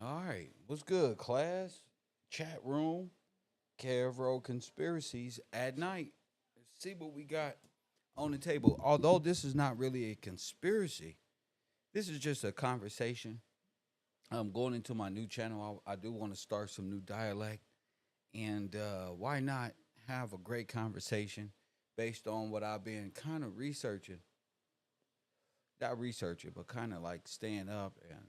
All right. What's good, class? Chat room. KevRow conspiracies at night. Let's see what we got on the table. Although this is not really a conspiracy, this is just a conversation. I'm going into my new channel. I do want to start some new dialect. And why not have a great conversation based on what I've been kind of researching? Not researching, but kind of like staying up and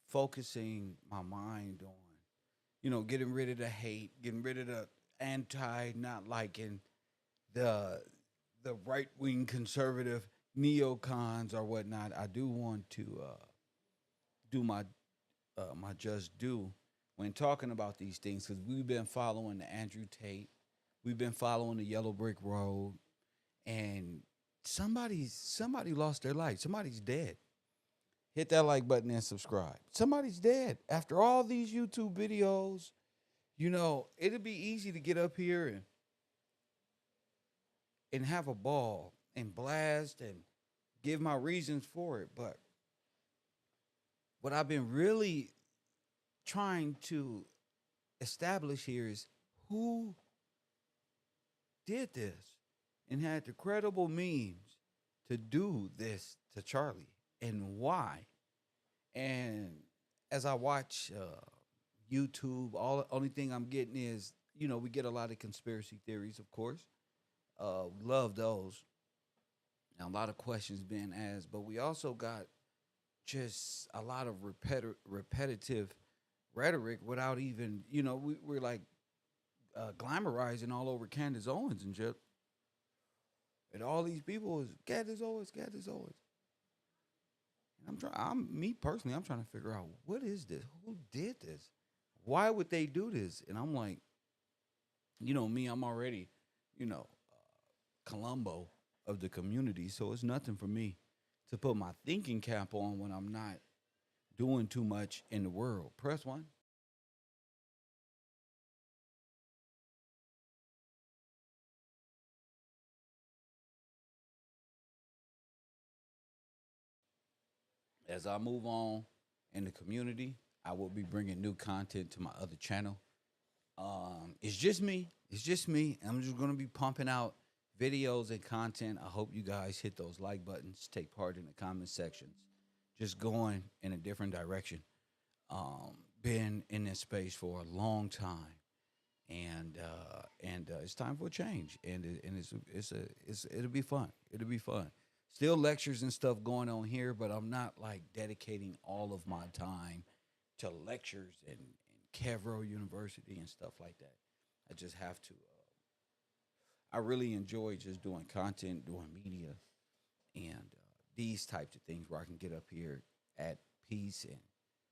focusing my mind on getting rid of the hate, getting rid of the anti, not liking the the right wing conservative neocons or whatnot. I do want to do my just due when talking about these things because we've been following the Andrew Tate, we've been following the Yellow Brick Road, and somebody lost their life. Somebody's dead. Hit that like button and subscribe. Somebody's dead after all these YouTube videos. It'd be easy to get up here and have a ball and blast and give my reasons for it. But what I've been really trying to establish here is who did this and had the credible means to do this to Charlie and why. And as I watch YouTube, all the only thing I'm getting is, we get a lot of conspiracy theories, of course. We love those. And a lot of questions being asked, but we also got just a lot of repetitive rhetoric without even, we're like glamorizing all over Candace Owens and shit. And all these people is Candace Owens, Candace Owens. And me personally, I'm trying to figure out what is this? Who did this? Why would they do this? And I'm like, me, I'm already, Columbo of the community. So it's nothing for me to put my thinking cap on when I'm not doing too much in the world. Press one. As I move on in the community, I will be bringing new content to my other channel. It's just me. It's just me. I'm just gonna be pumping out videos and content. I hope you guys hit those like buttons, take part in the comment sections, just going in a different direction. Been in this space for a long time, and it's time for a change. And it'll be fun. It'll be fun. Still lectures and stuff going on here, but I'm not like dedicating all of my time to lectures and KevRow University and stuff like that. I just have to. I really enjoy just doing content, doing media, and these types of things where I can get up here at peace and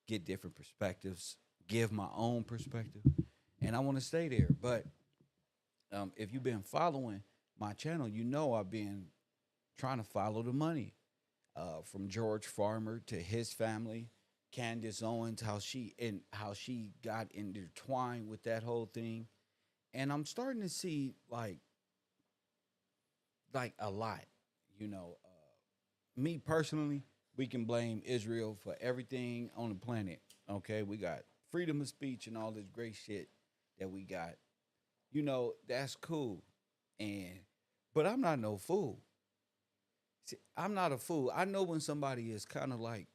get different perspectives, give my own perspective, and I want to stay there. But if you've been following my channel, you know I've been trying to follow the money from George Farmer to his family, Candace Owens, how she got intertwined with that whole thing, and I'm starting to see like a lot, you know. Me personally, we can blame Israel for everything on the planet. Okay, we got freedom of speech and all this great shit that we got. That's cool, and but I'm not no fool. See, I'm not a fool. I know when somebody is kind of like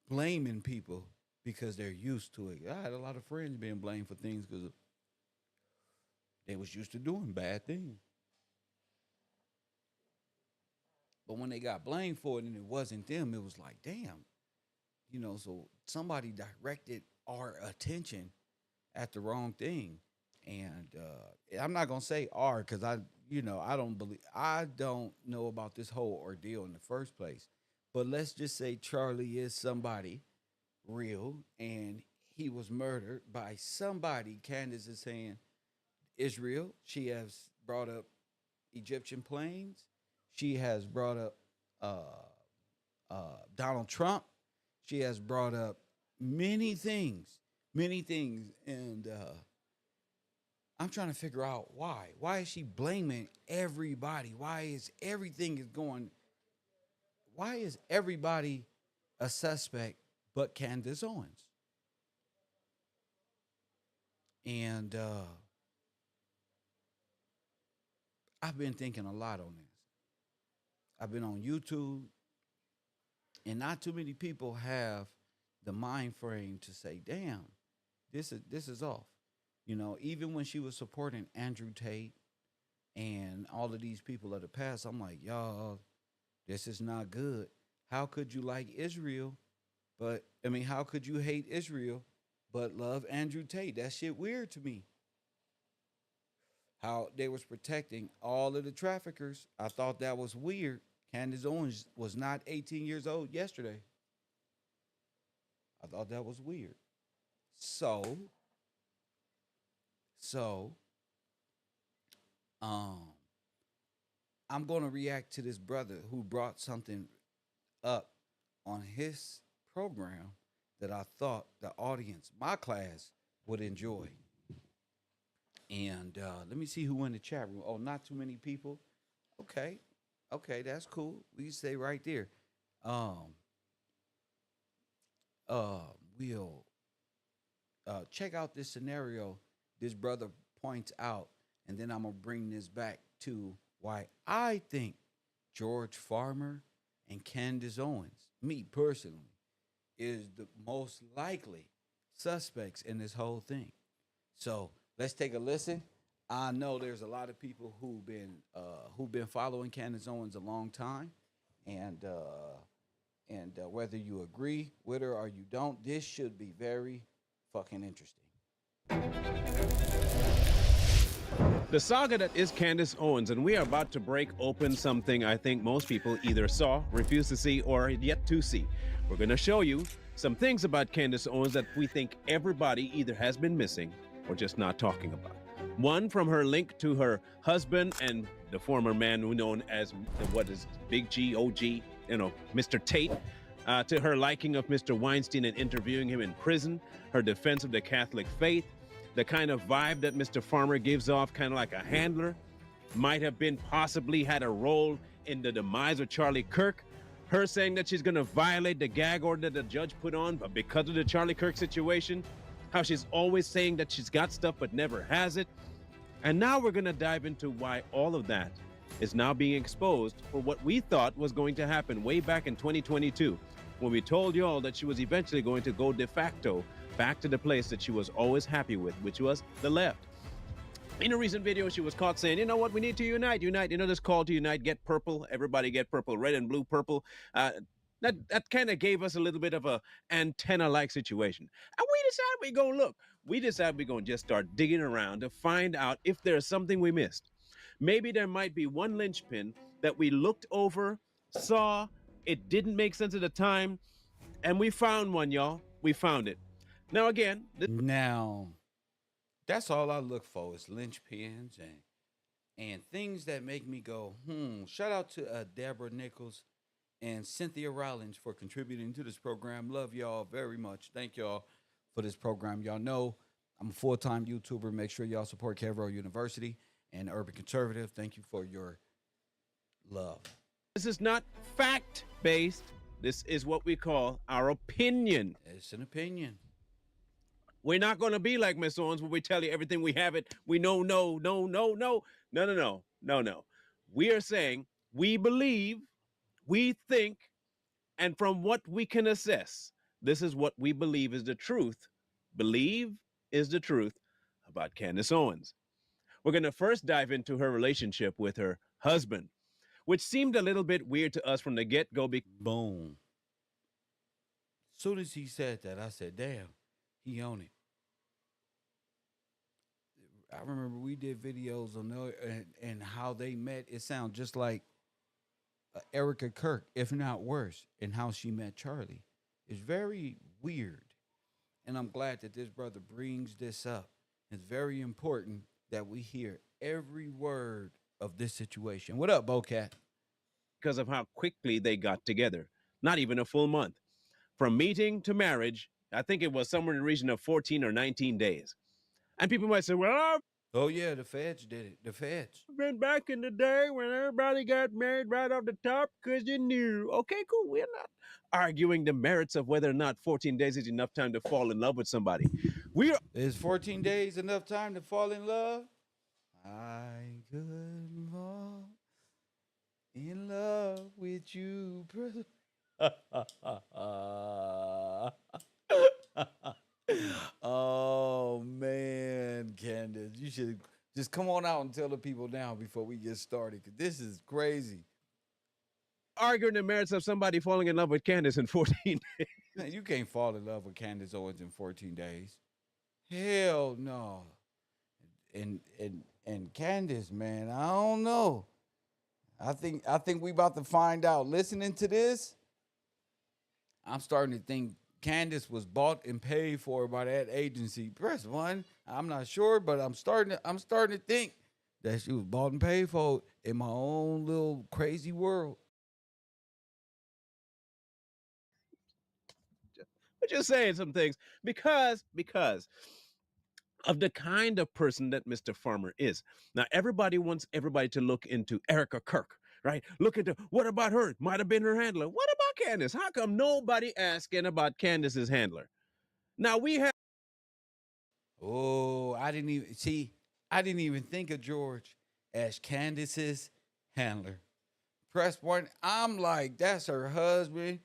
blaming people because they're used to it. I had a lot of friends being blamed for things because they was used to doing bad things. But when they got blamed for it and it wasn't them, it was like, damn, so somebody directed our attention at the wrong thing. And I'm not gonna say R because I don't know about this whole ordeal in the first place. But let's just say Charlie is somebody real and he was murdered by somebody. Candace is saying Israel. She has brought up Egyptian planes. She has brought up Donald Trump. She has brought up many things, and I'm trying to figure out why. Why is she blaming everybody? Why is everything is going? Why is everybody a suspect but Candace Owens. And I've been thinking a lot on this. I've been on YouTube, and not too many people have the mind frame to say, "Damn, this is off." You know, even when she was supporting Andrew Tate and all of these people of the past, I'm like, y'all, this is not good. How could you like Israel, but I mean, how could you hate Israel but love Andrew Tate? That shit weird to me. How they was protecting all of the traffickers. I thought that was weird. Candace Owens was not 18 years old yesterday. I thought that was weird. So, so, um, I'm gonna react to this brother who brought something up on his program that I thought the audience, my class, would enjoy. And let me see who in the chat room. Oh, not too many people. Okay, okay, that's cool. We can stay right there. Um, we'll check out this scenario this brother points out, and then I'm gonna bring this back to why I think George Farmer and Candace Owens, me personally, is the most likely suspects in this whole thing. So let's take a listen. I know there's a lot of people who've been following Candace Owens a long time, and whether you agree with her or you don't, this should be very fucking interesting. The saga that is Candace Owens, and we are about to break open something I think most people either saw, refuse to see, or yet to see. We're going to show you some things about Candace Owens that we think everybody either has been missing or just not talking about. One, from her link to her husband and the former man who known as what is Big G, OG, Mr. Tate, to her liking of Mr. Weinstein and interviewing him in prison, her defense of the Catholic faith, the kind of vibe that Mr. Farmer gives off, kind of like a handler, might have been possibly had a role in the demise of Charlie Kirk. Her saying that she's going to violate the gag order that the judge put on, but because of the Charlie Kirk situation, how she's always saying that she's got stuff but never has it. And now we're going to dive into why all of that is now being exposed for what we thought was going to happen way back in 2022, when we told you all that she was eventually going to go de facto back to the place that she was always happy with, which was the left. In a recent video, she was caught saying, you know what, we need to unite, this call to unite, get purple, everybody get purple, red and blue purple. That kind of gave us a little bit of a antenna-like situation. And we decided we're going to just start digging around to find out if there's something we missed. Maybe there might be one linchpin that we looked over, saw, it didn't make sense at the time, and we found one, y'all. We found it. Now, again, Now, that's all I look for is linchpins and things that make me go, hmm. Shout out to Deborah Nichols and Cynthia Rollins for contributing to this program. Love y'all very much. Thank y'all for this program. Y'all know I'm a full-time YouTuber. Make sure y'all support KevRow University and Urban Conservative. Thank you for your love. This is not fact-based. This is what we call our opinion. It's an opinion. We're not going to be like Miss Owens where we tell you everything we have it. We know, no. We are saying we believe, we think, and from what we can assess, this is what we believe is the truth. Believe is the truth about Candace Owens. We're going to first dive into her relationship with her husband, which seemed a little bit weird to us from the get-go. Boom. Soon as he said that, I said, damn, he own it. I remember we did videos on there and how they met. It sounds just like Erica Kirk, if not worse, and how she met Charlie. It's very weird. And I'm glad that this brother brings this up. It's very important that we hear every word of this situation. What up, Bocat? Because of how quickly they got together. Not even a full month. From meeting to marriage, I think it was somewhere in the region of 14 or 19 days. And people might say, well, Oh yeah, the feds did it. The feds. Been back in the day when everybody got married right off the top because you knew. Okay, cool. We're not arguing the merits of whether or not 14 days is enough time to fall in love with somebody. We are Is 14 days enough time to fall in love? I could fall in love with you, brother. Oh man, Candace, you should just come on out and tell the people now before we get started, because this is crazy. arguing the merits of somebody falling in love with Candace in 14 days. Man, you can't fall in love with Candace Owens in 14 days. Hell no. And Candace, man, I don't know. I think we about to find out. Listening to this, I'm starting to think Candace was bought and paid for by that agency. Press one. I'm not sure, but I'm starting to think that she was bought and paid for in my own little crazy world. We're just saying some things because of the kind of person that Mr. Farmer is. Now, everybody wants everybody to look into Erica Kirk, right? Look into what about her? Might have been her handler. What about Candace? How come nobody asking about Candace's handler? Now we have Oh, I didn't even see. I didn't even think of George as Candace's handler. Press one. I'm like, that's her husband.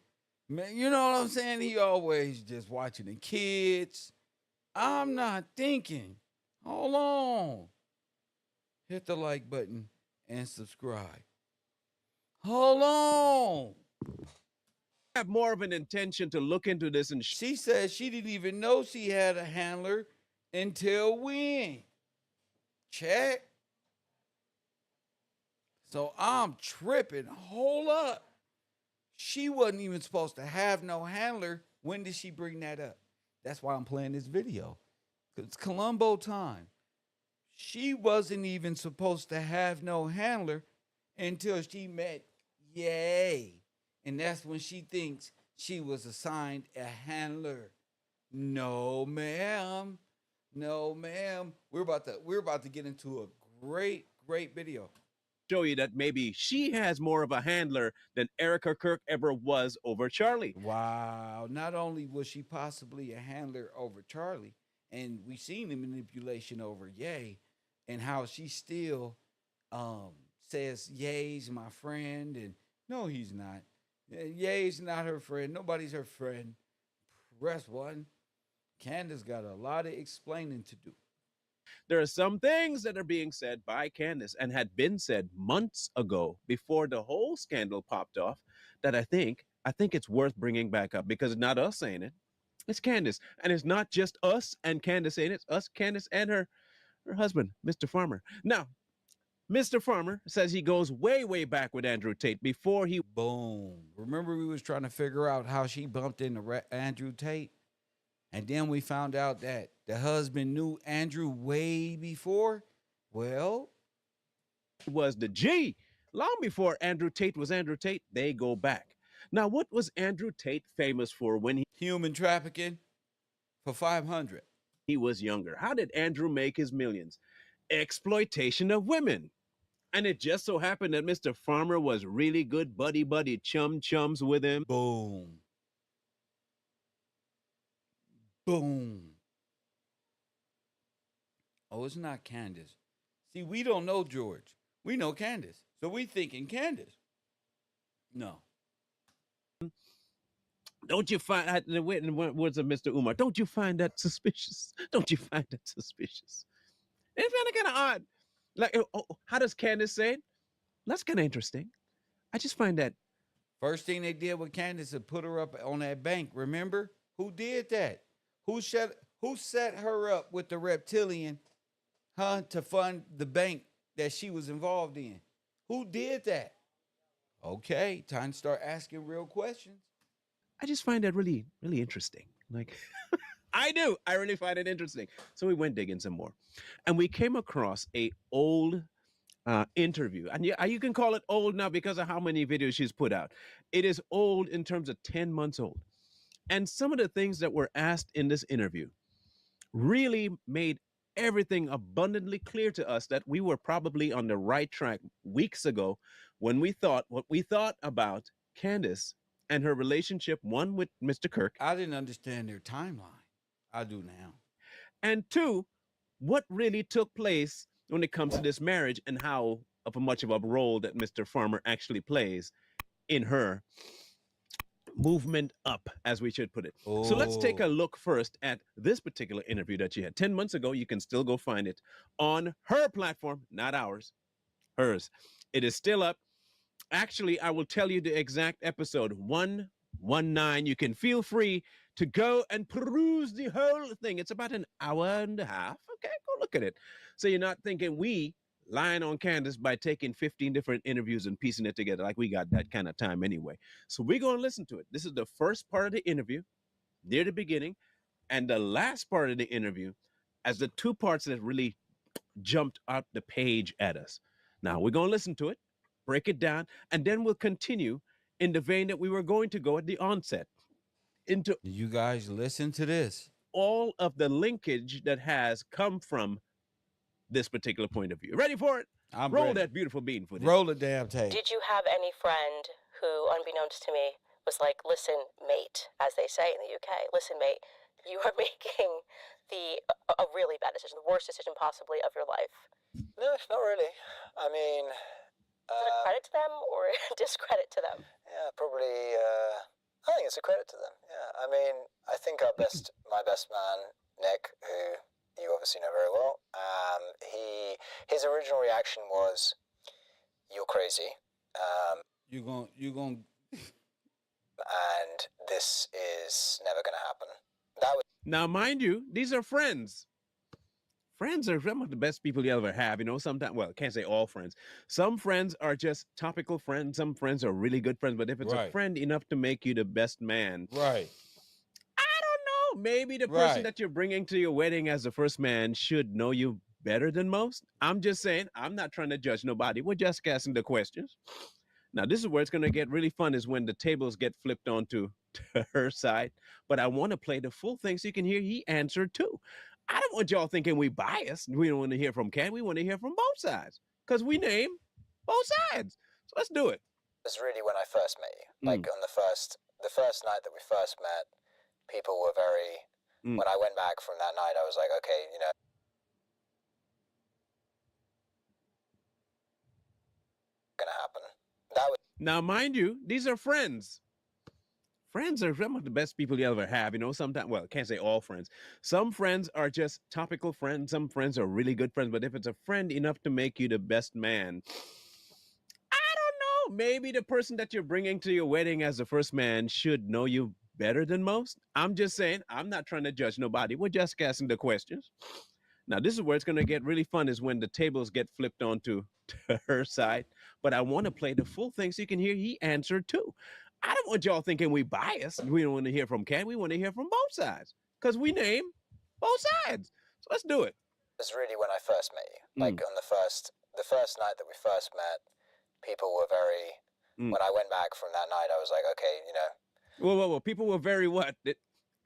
Man, you know what I'm saying? He always just watching the kids. I'm not thinking. Hold on. Hit the like button and subscribe. Hold on. more of an intention to look into this and She said she didn't even know she had a handler until when? Check. So I'm tripping. Hold up. She wasn't even supposed to have no handler. When did she bring that up? That's why I'm playing this video. It's Columbo time. She wasn't even supposed to have no handler until she met Yay. And that's when she thinks she was assigned a handler. No, ma'am. No, ma'am. We're about to get into a great video. show you that maybe she has more of a handler than Erica Kirk ever was over Charlie. Wow. Not only was she possibly a handler over Charlie, and we seen the manipulation over Yay, and how she still um says Yay's my friend, and no, he's not. Yay's not her friend. Nobody's her friend. Press one. Candace got a lot of explaining to do. There are some things that are being said by Candace and had been said months ago before the whole scandal popped off that I think it's worth bringing back up because it's not us saying it. It's Candace. And it's not just us and Candace saying it. It's us, Candace, and her husband, Mr. Farmer. Now, Mr. Farmer says he goes way back with Andrew Tate before he Boom. Remember we was trying to figure out how she bumped into Andrew Tate? And then we found out that the husband knew Andrew way before. Well, was the G. Long before Andrew Tate was Andrew Tate, they go back. Now, what was Andrew Tate famous for when human trafficking for 500. he was younger? How did Andrew make his millions? Exploitation of women. And it just so happened that Mr. Farmer was really good buddy chums with him. Boom. Boom. Oh, it's not Candace. See, we don't know George. We know Candace. So we thinking Candace. No. Don't you find the words of Mr. Umar? Don't you find that suspicious? Don't you find that suspicious? It's kind of odd. Like, how does Candace say it? That's kind of interesting. I just find that First thing they did with Candace is put her up on that bank. Remember? Who did that? Who set her up with the reptilian, to fund the bank that she was involved in? Who did that? Okay, time to start asking real questions. I just find that really interesting. Like, I do. I really find it interesting. So we went digging some more, and we came across a old interview, and you can call it old now because of how many videos she's put out. It is old in terms of 10 months old, and some of the things that were asked in this interview really made everything abundantly clear to us that we were probably on the right track weeks ago when we thought what we thought about Candace and her relationship, one with Mr. Kirk, I didn't understand their timeline. I do now. and two, what really took place when it comes to this marriage and how of a much of a role that Mr. Farmer actually plays in her movement up, as we should put it. So let's take a Oh, look first at this particular interview that she had 10 months ago. You can still go find it on her platform, not ours, hers. It is still up. Actually, I will tell you the exact episode 119. You can feel free to go and peruse the whole thing. It's about an hour and a half. Okay, go look at it. So you're not thinking we lying on Candace by taking 15 different interviews and piecing it together like we got that kind of time anyway. So we're going to listen to it. This is the first part of the interview near the beginning and the last part of the interview as the two parts that really jumped out the page at us. Now we're going to listen to it, break it down, and then we'll continue in the vein that we were going to go at the onset into you guys listen to this. all of the linkage that has come from this particular point of view. Ready for it? I'm Roll ready. that beautiful bean footage. Roll the damn tape. Did you have any friend who, unbeknownst to me, was like, listen, mate, as they say in the UK, listen, mate, you are making a really bad decision, the worst decision possibly of your life? No, not really. I mean, Is it a credit to them or a discredit to them? yeah, probably. I think it's a credit to them. Yeah, I mean, I think my best man, Nick, who you obviously know very well, his original reaction was, "You're crazy," You going and this is never going to happen. That was Now, mind you, these are friends. Friends are some of the best people you'll ever have. You know, sometimes, well, I can't say all friends. Some friends are just topical friends. Some friends are really good friends. But if it's a Right. friend enough to make you the best man, right. I don't know. Maybe the person Right. that you're bringing to your wedding as the first man should know you better than most. I'm just saying, I'm not trying to judge nobody. We're just asking the questions. Now, this is where it's going to get really fun is when the tables get flipped onto to her side. But I want to play the full thing so you can hear he answered too. I don't want y'all thinking we biased. We don't want to hear from Ken. We want to hear from both sides because we name both sides. So let's do it. was really when I first met you. Like on the first night that we first met, people were very. When I went back from that night, I was like, okay, you know. Gonna happen. That was Now, mind you, these are friends. Friends are some of the best people you ever have. You know, sometimes, well, I can't say all friends. Some friends are just topical friends. Some friends are really good friends. But if it's a friend enough to make you the best man, I don't know. Maybe the person that you're bringing to your wedding as the first man should know you better than most. I'm just saying, I'm not trying to judge nobody. We're just asking the questions. Now, this is where it's going to get really fun is when the tables get flipped onto to her side. But I want to play the full thing so you can hear he answered too. I don't want y'all thinking we biased. We don't want to hear from Ken. We want to hear from both sides because we name both sides. So let's do it. was really when I first met you. Like on the first night that we first met, people were very. When I went back from that night, I was like, okay, you know. Whoa. People were very what?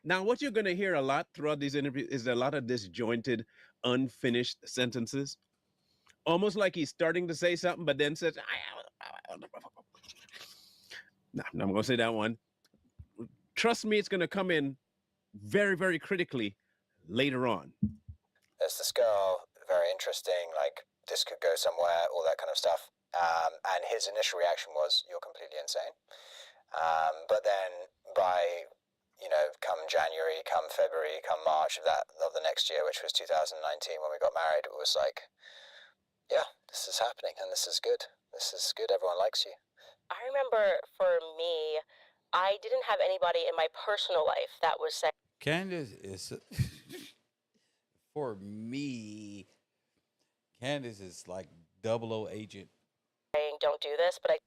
Now, what you're going to hear a lot throughout these interviews is a lot of disjointed, unfinished sentences. Almost like he's starting to say something, but then says, no, I'm going to say that one. Trust me, it's going to come in very, very critically later on. There's this girl, very interesting, like, this could go somewhere, all that kind of stuff. And his initial reaction was, you're completely insane. But then by, you know, come January, come February, come March of the next year, which was 2019 when we got married, it was like, yeah, this is happening and this is good. This is good. Everyone likes you. I remember for me, I didn't have anybody in my personal life that was saying, Candace is for me. Candace is like 00 agent. don't do this, but I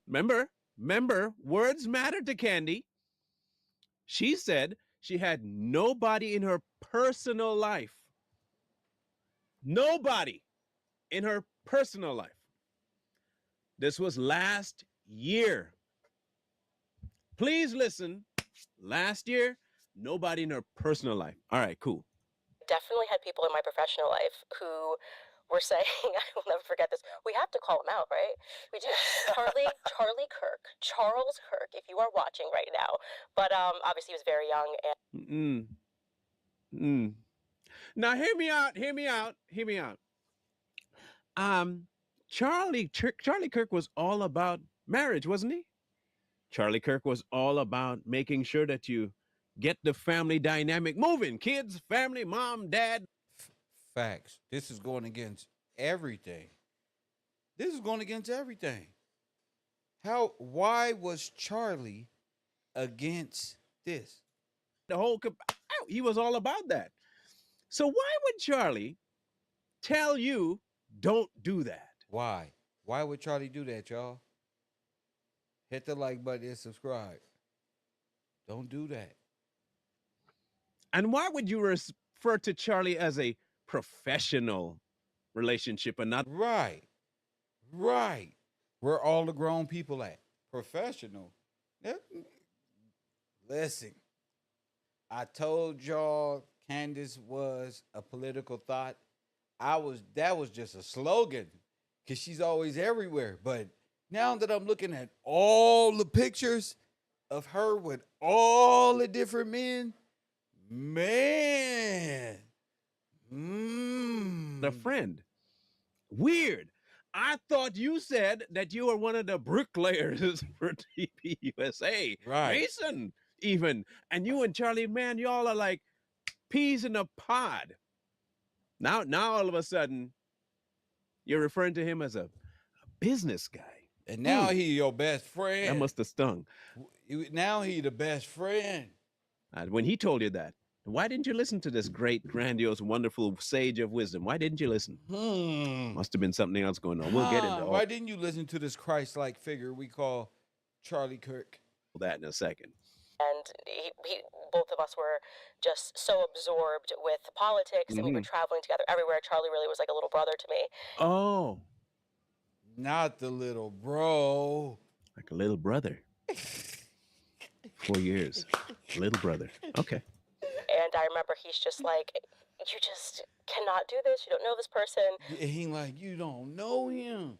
Remember, words matter to Candy. She said she had nobody in her personal life. Nobody in her personal life. This was last year. Please listen. Last year, nobody in her personal life. All right, cool. definitely had people in my professional life who were saying, I will never forget this. We have to call him out, right? We do. Charlie Kirk, Charles Kirk, if you are watching right now. But obviously he was very young. And Now hear me out. Hear me out. Hear me out. Charlie Kirk was all about marriage, wasn't he? Charlie Kirk was all about making sure that you get the family dynamic moving. Kids, family, mom, dad. Facts. This is going against everything. This is going against everything. Why was Charlie against this? The whole he was all about that. So why would Charlie tell you don't do that? Why? Why would Charlie do that, y'all? Hit the like button and subscribe. Don't do that. And why would you refer to Charlie as a professional relationship and not Right. Right. Where all the grown people at? Professional. Listen, I told y'all Candace was a political thought. That was just a slogan because she's always everywhere. But now that I'm looking at all the pictures of her with all the different men, man, a friend? Weird. I thought you said that you were one of the bricklayers for TPUSA. Right. Mason, even. And you and Charlie, man, y'all are like peas in a pod. Now all of a sudden, you're referring to him as a business guy. And now he your best friend. That must have stung. Now he the best friend. When he told you that, why didn't you listen to this great, grandiose, wonderful sage of wisdom? Why didn't you listen? Must have been something else going on. We'll get into all Why didn't you listen to this Christ-like figure we call Charlie Kirk? that in a second. And both of us were just so absorbed with politics, and we were traveling together everywhere. Charlie really was like a little brother to me. Oh. Not the little bro. Like a little brother. 4 years. Little brother. Okay. And I remember he's just like, you just cannot do this. You don't know this person. And he like, you don't know him.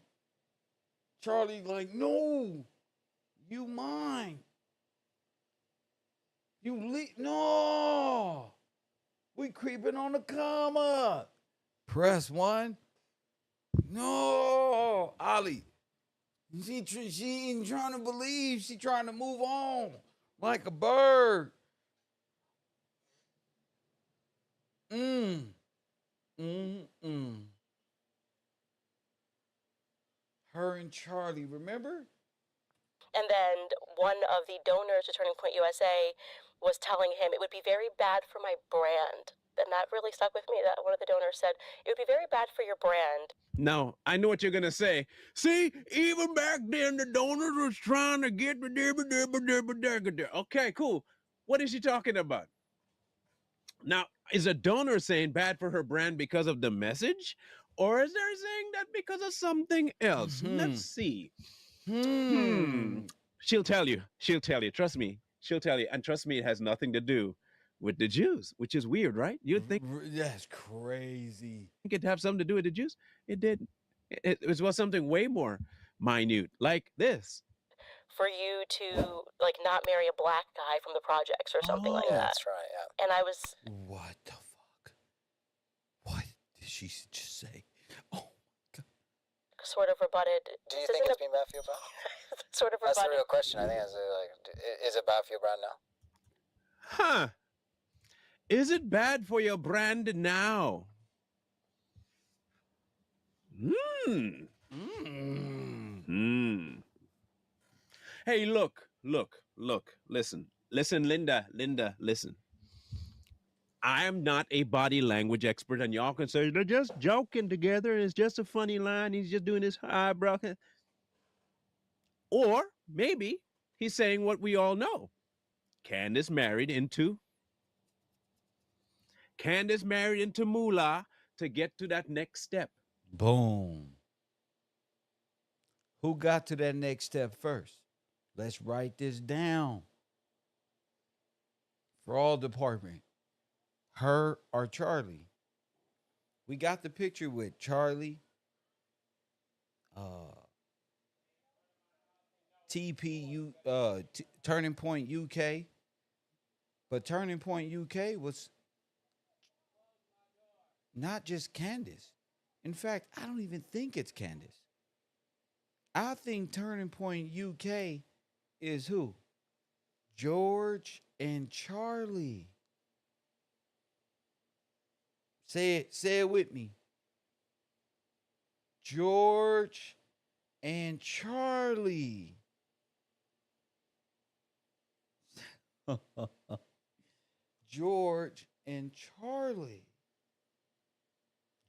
Charlie like, no, you mine. No. We creeping on the come up. Press 1. No, Ollie. She ain't trying to believe. She trying to move on like a bird. Her and Charlie, remember? And then one of the donors to Turning Point USA was telling him it would be very bad for my brand. And that really stuck with me. That one of the donors said, it would be very bad for your brand. No, I know what you're going to say. See, even back then, the donors was trying to get the... Okay, cool. What is she talking about? Now, is a donor saying bad for her brand because of the message? Or is there saying that because of something else? Let's see. She'll tell you. She'll tell you. Trust me. She'll tell you. And trust me, it has nothing to do with the Jews, which is weird, right? You'd think that's crazy. It could have something to do with the Jews. It didn't. It was something way more minute, like this. For you to like not marry a black guy from the projects or something like that. That's right, yeah. And I was... What the fuck? What did she just say? Oh my God. Sort of rebutted. Do you think it's been bad for your brand? Sort of rebutted. That's the real question. I think it's like, is it bad for your brand now? Huh. Is it bad for your brand now? Hey, look, listen, Linda, listen. I am not a body language expert, and y'all can say they're just joking together. It's just a funny line. He's just doing his eyebrow. Or maybe he's saying what we all know. Candace married into Moolah to get to that next step. Boom. Who got to that next step first? Let's write this down. For all department. her or Charlie. We got the picture with Charlie, uh, TPU, Turning Point UK, but Turning Point UK was not just Candace. In fact, I don't even think it's Candace. I think Turning Point UK is who? George and Charlie. Say it with me. George and Charlie. George and Charlie.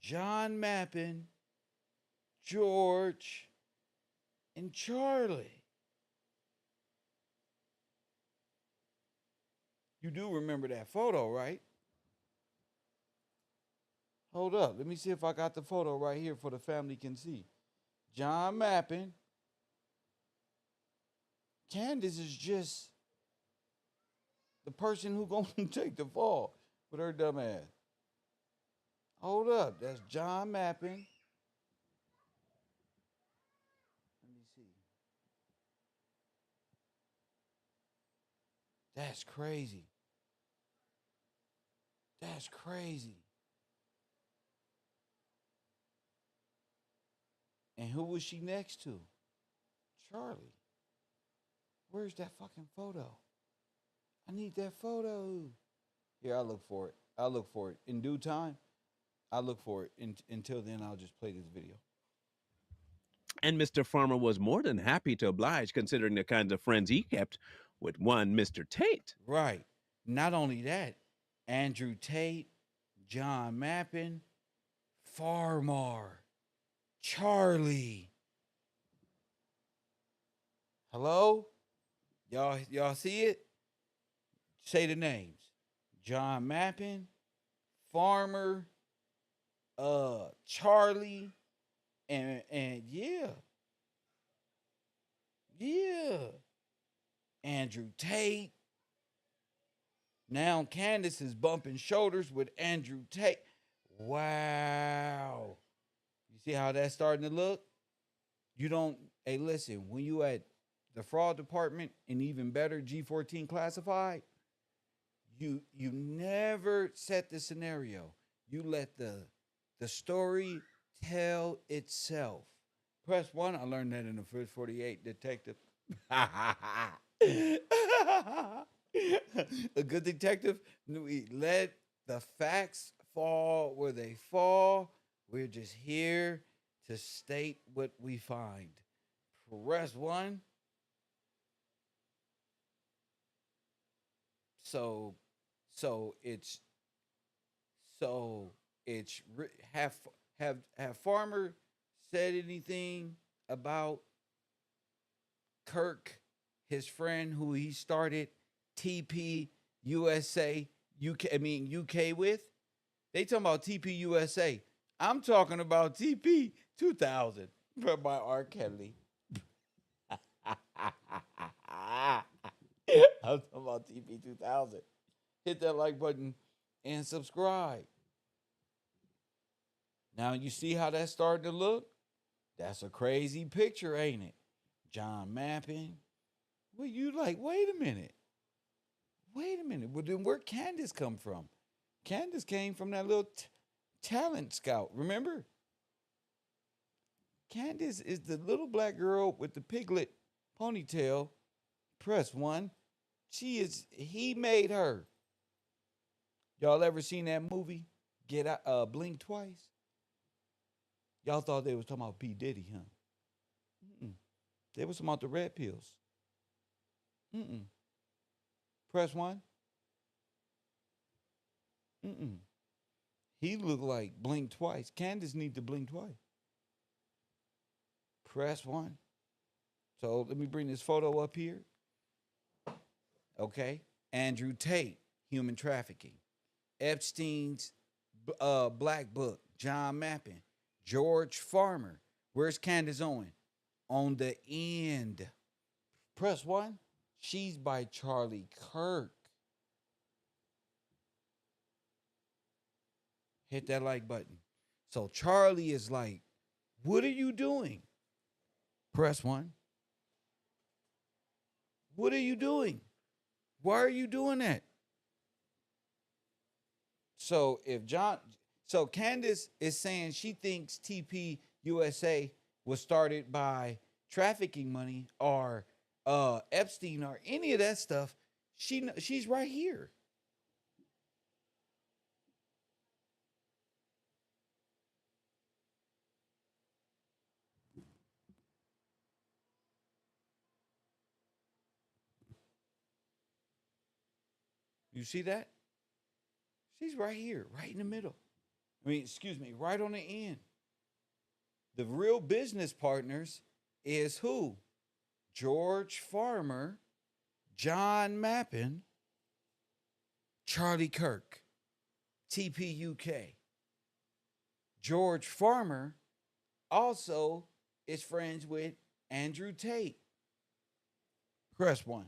John Mappin, George, and Charlie. You do remember that photo, right? Hold up. Let me see if I got the photo right here for the family can see. John Mappin. Candace is just the person who gonna take the fall with her dumb ass. Hold up. That's John Mappin. Let me see. That's crazy. That's crazy. And who was she next to? Charlie. Where's that fucking photo? I need that photo. Here, I'll look for it. I'll look for it. In due time, I'll look for it. Until then, I'll just play this video. And Mr. Farmer was more than happy to oblige, considering the kinds of friends he kept with one Mr. Tate. Right. Not only that, Andrew Tate, John Mappin, Farmar, Charlie. Hello? Y'all see it? Say the names. John Mappin, Farmer, Charlie, and yeah. Andrew Tate. Now Candace is bumping shoulders with Andrew Tate. Wow. You see how that's starting to look? You don't, hey, listen, when you at the fraud department and even better, G14 classified, you never set the scenario. You let the story tell itself. Press 1, I learned that in the first 48 detective. A good detective, we let the facts fall where they fall. We're just here to state what we find. Press 1. So it's have Farmer said anything about Kirk, his friend who he started TP USA UK with? They talking about TP USA. I'm talking about TP 2000 by R. Kelly. I'm talking about TP 2000. Hit that like button and subscribe. Now you see how that's starting to look? That's a crazy picture, ain't it? John Mappin. Well, you like, wait a minute. Well, then where Candace come from? Candace came from that little talent scout, remember? Candace is the little black girl with the piglet ponytail. Press 1. He made her. Y'all ever seen that movie? Get Out, Blink Twice? Y'all thought they was talking about P. Diddy, huh? Mm-mm. They was talking about the red pills. Mm-mm. Press 1. Mm-mm. He looked like Blink Twice. Candace need to blink twice. Press 1. So let me bring this photo up here. Okay. Andrew Tate, human trafficking. Epstein's Black Book, John Mappin. George Farmer. Where's Candace Owens? On the end. Press 1. She's by Charlie Kirk. Hit that like button. So Charlie is like, what are you doing? Press 1. What are you doing? Why are you doing that? So Candace is saying she thinks TP USA was started by trafficking money or Epstein or any of that stuff. She's right here. You see that? She's right here, right in the middle. I mean, excuse me, right on the end. The real business partners is who? George Farmer, John Mappin, Charlie Kirk, TPUK. George Farmer also is friends with Andrew Tate. Press 1.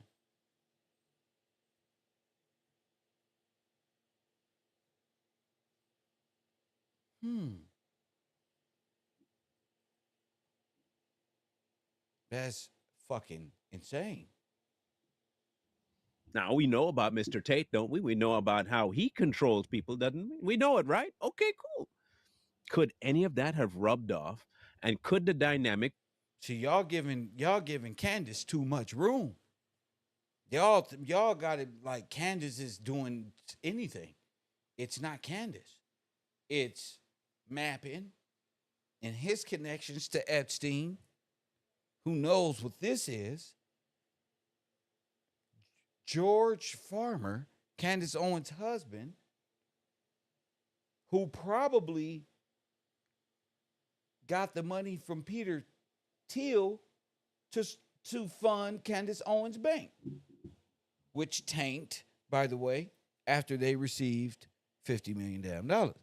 That's fucking insane. Now we know about Mr. Tate, don't we? We know about how he controls people, doesn't we? We know it, right? Okay, cool. Could any of that have rubbed off? And could the dynamic See, y'all giving Candace too much room. Y'all got it like Candace is doing anything. It's not Candace. It's Mappin and his connections to Epstein. Who knows what this is? George Farmer, Candace Owens' husband, who probably got the money from Peter Thiel to fund Candace Owens' bank, which tanked, by the way, after they received $50 million damn dollars.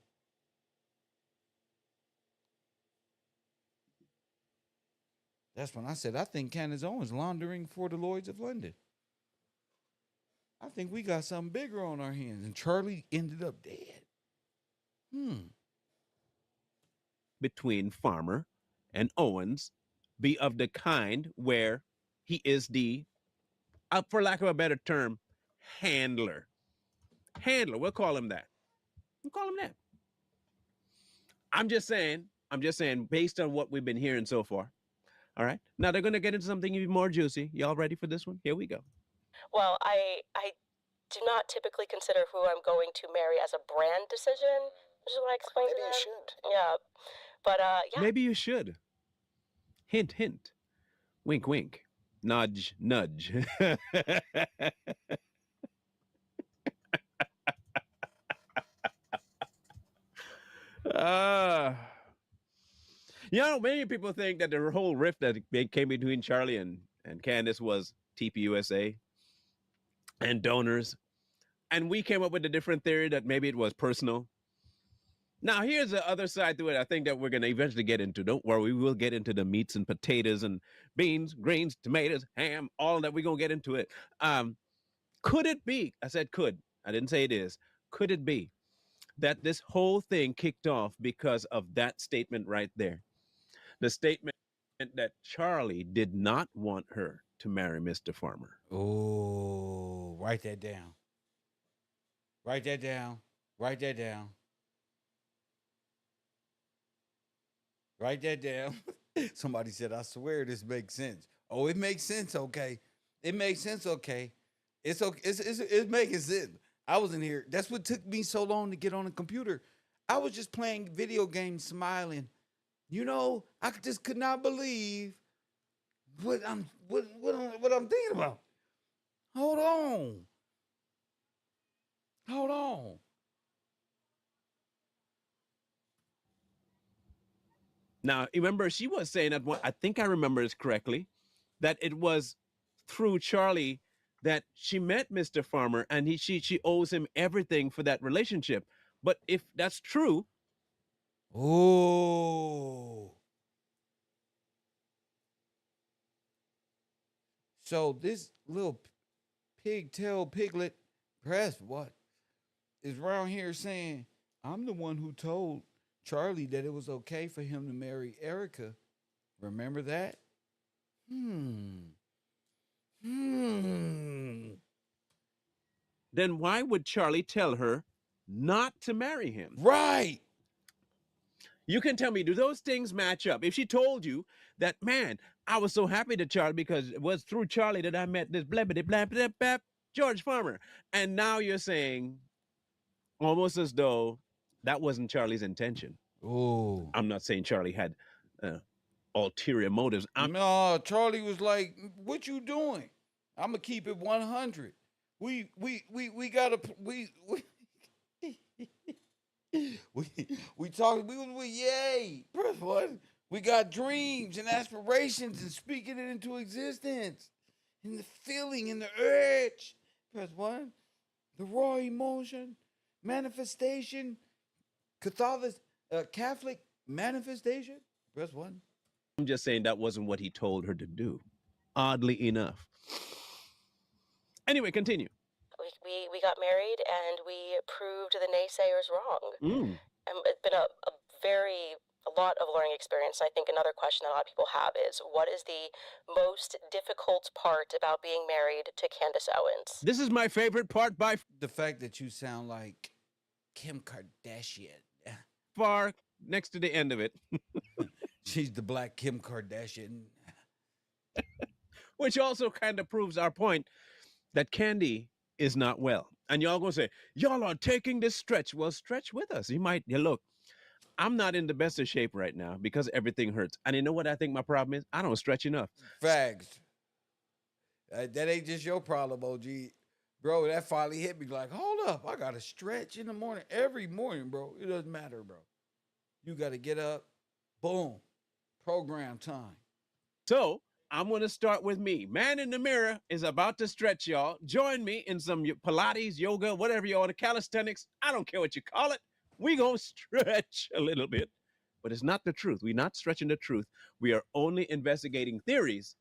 That's when I said I think Candace Owens laundering for the Lloyds of London. I think we got something bigger on our hands, and Charlie ended up dead. between Farmer and Owens be of the kind where he is the, for lack of a better term, handler? Handler, we'll call him that. We'll call him that. I'm just saying, based on what we've been hearing so far. All right. Now they're going to get into something even more juicy. Y'all ready for this one? Here we go. Well, I do not typically consider who I'm going to marry as a brand decision, which is what I explained Maybe to you them. should. Yeah. But yeah. Maybe you should. Hint, hint. Wink, wink. Nudge, nudge. uh, many people think that the whole rift that came between Charlie and Candace was TPUSA and donors. And we came up with a different theory that maybe it was personal. Now, here's the other side to it. I think that we're going to eventually get into. Don't worry, we will get into the meats and potatoes and beans, greens, tomatoes, ham, all that. We're going to get into it. Could it be? I said could. I didn't say it is. Could it be that this whole thing kicked off because of that statement right there? The statement that Charlie did not want her to marry Mr. Farmer. Oh, write that down. Write that down. Write that down. Write that down. Somebody said, I swear this makes sense. Oh, it makes sense, okay. It makes sense, okay. It's okay. It's making sense. I was in here. That's what took me so long to get on the computer. I was just playing video games, smiling. You know, I just could not believe what I'm thinking about. Hold on. Hold on. Now, remember, she was saying that I think I remember this correctly, that it was through Charlie that she met Mr. Farmer and she owes him everything for that relationship. But if that's true, Oh. So this little pigtail piglet, perhaps what, is around here saying, I'm the one who told Charlie that it was okay for him to marry Erica. Remember that? Hmm. Hmm. Then why would Charlie tell her not to marry him? Right. You can tell me, do those things match up? If she told you that, man, I was so happy to Charlie because it was through Charlie that I met this blah, blah, blah, blah, blah, George Farmer. And now you're saying almost as though that wasn't Charlie's intention. Oh. I'm not saying Charlie had uh, ulterior motives. No, Charlie was like, "What you doing? I'm gonna keep it 100. We gotta we talked. We was with Yay. Press one. We got dreams and aspirations and speaking it into existence. And the feeling and the urge. Press one. The raw emotion, manifestation, Catholic manifestation. Press one. I'm just saying that wasn't what he told her to do, oddly enough. Anyway, continue. We got married and we proved the naysayers wrong. Mm. And it's been a lot of learning experience. And I think another question that a lot of people have is, what is the most difficult part about being married to Candace Owens? This is my favorite part by The fact that you sound like Kim Kardashian. far, next to the end of it, She's the black Kim Kardashian. which also kind of proves our point that Candy is not well. And y'all gonna say, y'all are taking this stretch. Well, stretch with us. Look, I'm not in the best of shape right now because everything hurts. And you know what I think my problem is? I don't stretch enough. Facts. That ain't just your problem, OG. Bro, that finally hit me like, hold up. I got to stretch in the morning. Every morning, bro. It doesn't matter, bro. You got to get up. Boom. Program time. So I'm going to start with me. Man in the Mirror is about to stretch, y'all. Join me in some Pilates, yoga, whatever you want, calisthenics. I don't care what you call it. We going to stretch a little bit. But it's not the truth. We're not stretching the truth. We are only investigating theories,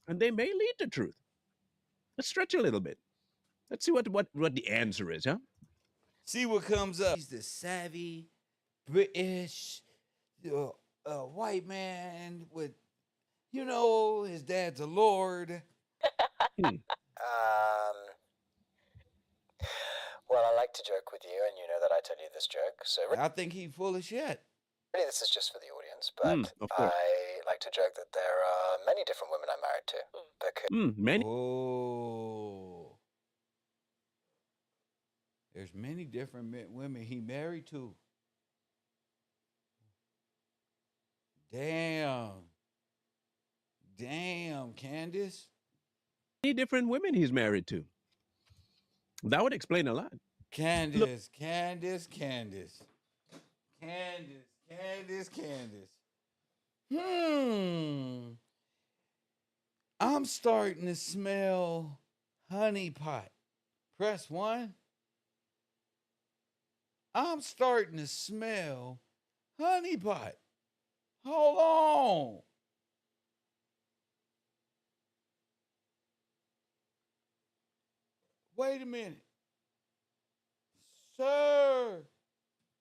and they may lead to truth. Let's stretch a little bit. Let's see what the answer is, huh? See what comes up. He's the savvy, British, white man with, his dad's a lord. Well, I like to joke with you, and you know that I tell you this joke. So I think he full of shit. really, this is just for the audience. But of course. I like to joke that there are many different women I'm married to. Because Many. Oh. There's many different women he married to. Damn. Damn, Candace. Many different women he's married to. That would explain a lot. Candace. I'm starting to smell honey pot. Press one. I'm starting to smell honey pot. Hold on. Wait a minute. Sir.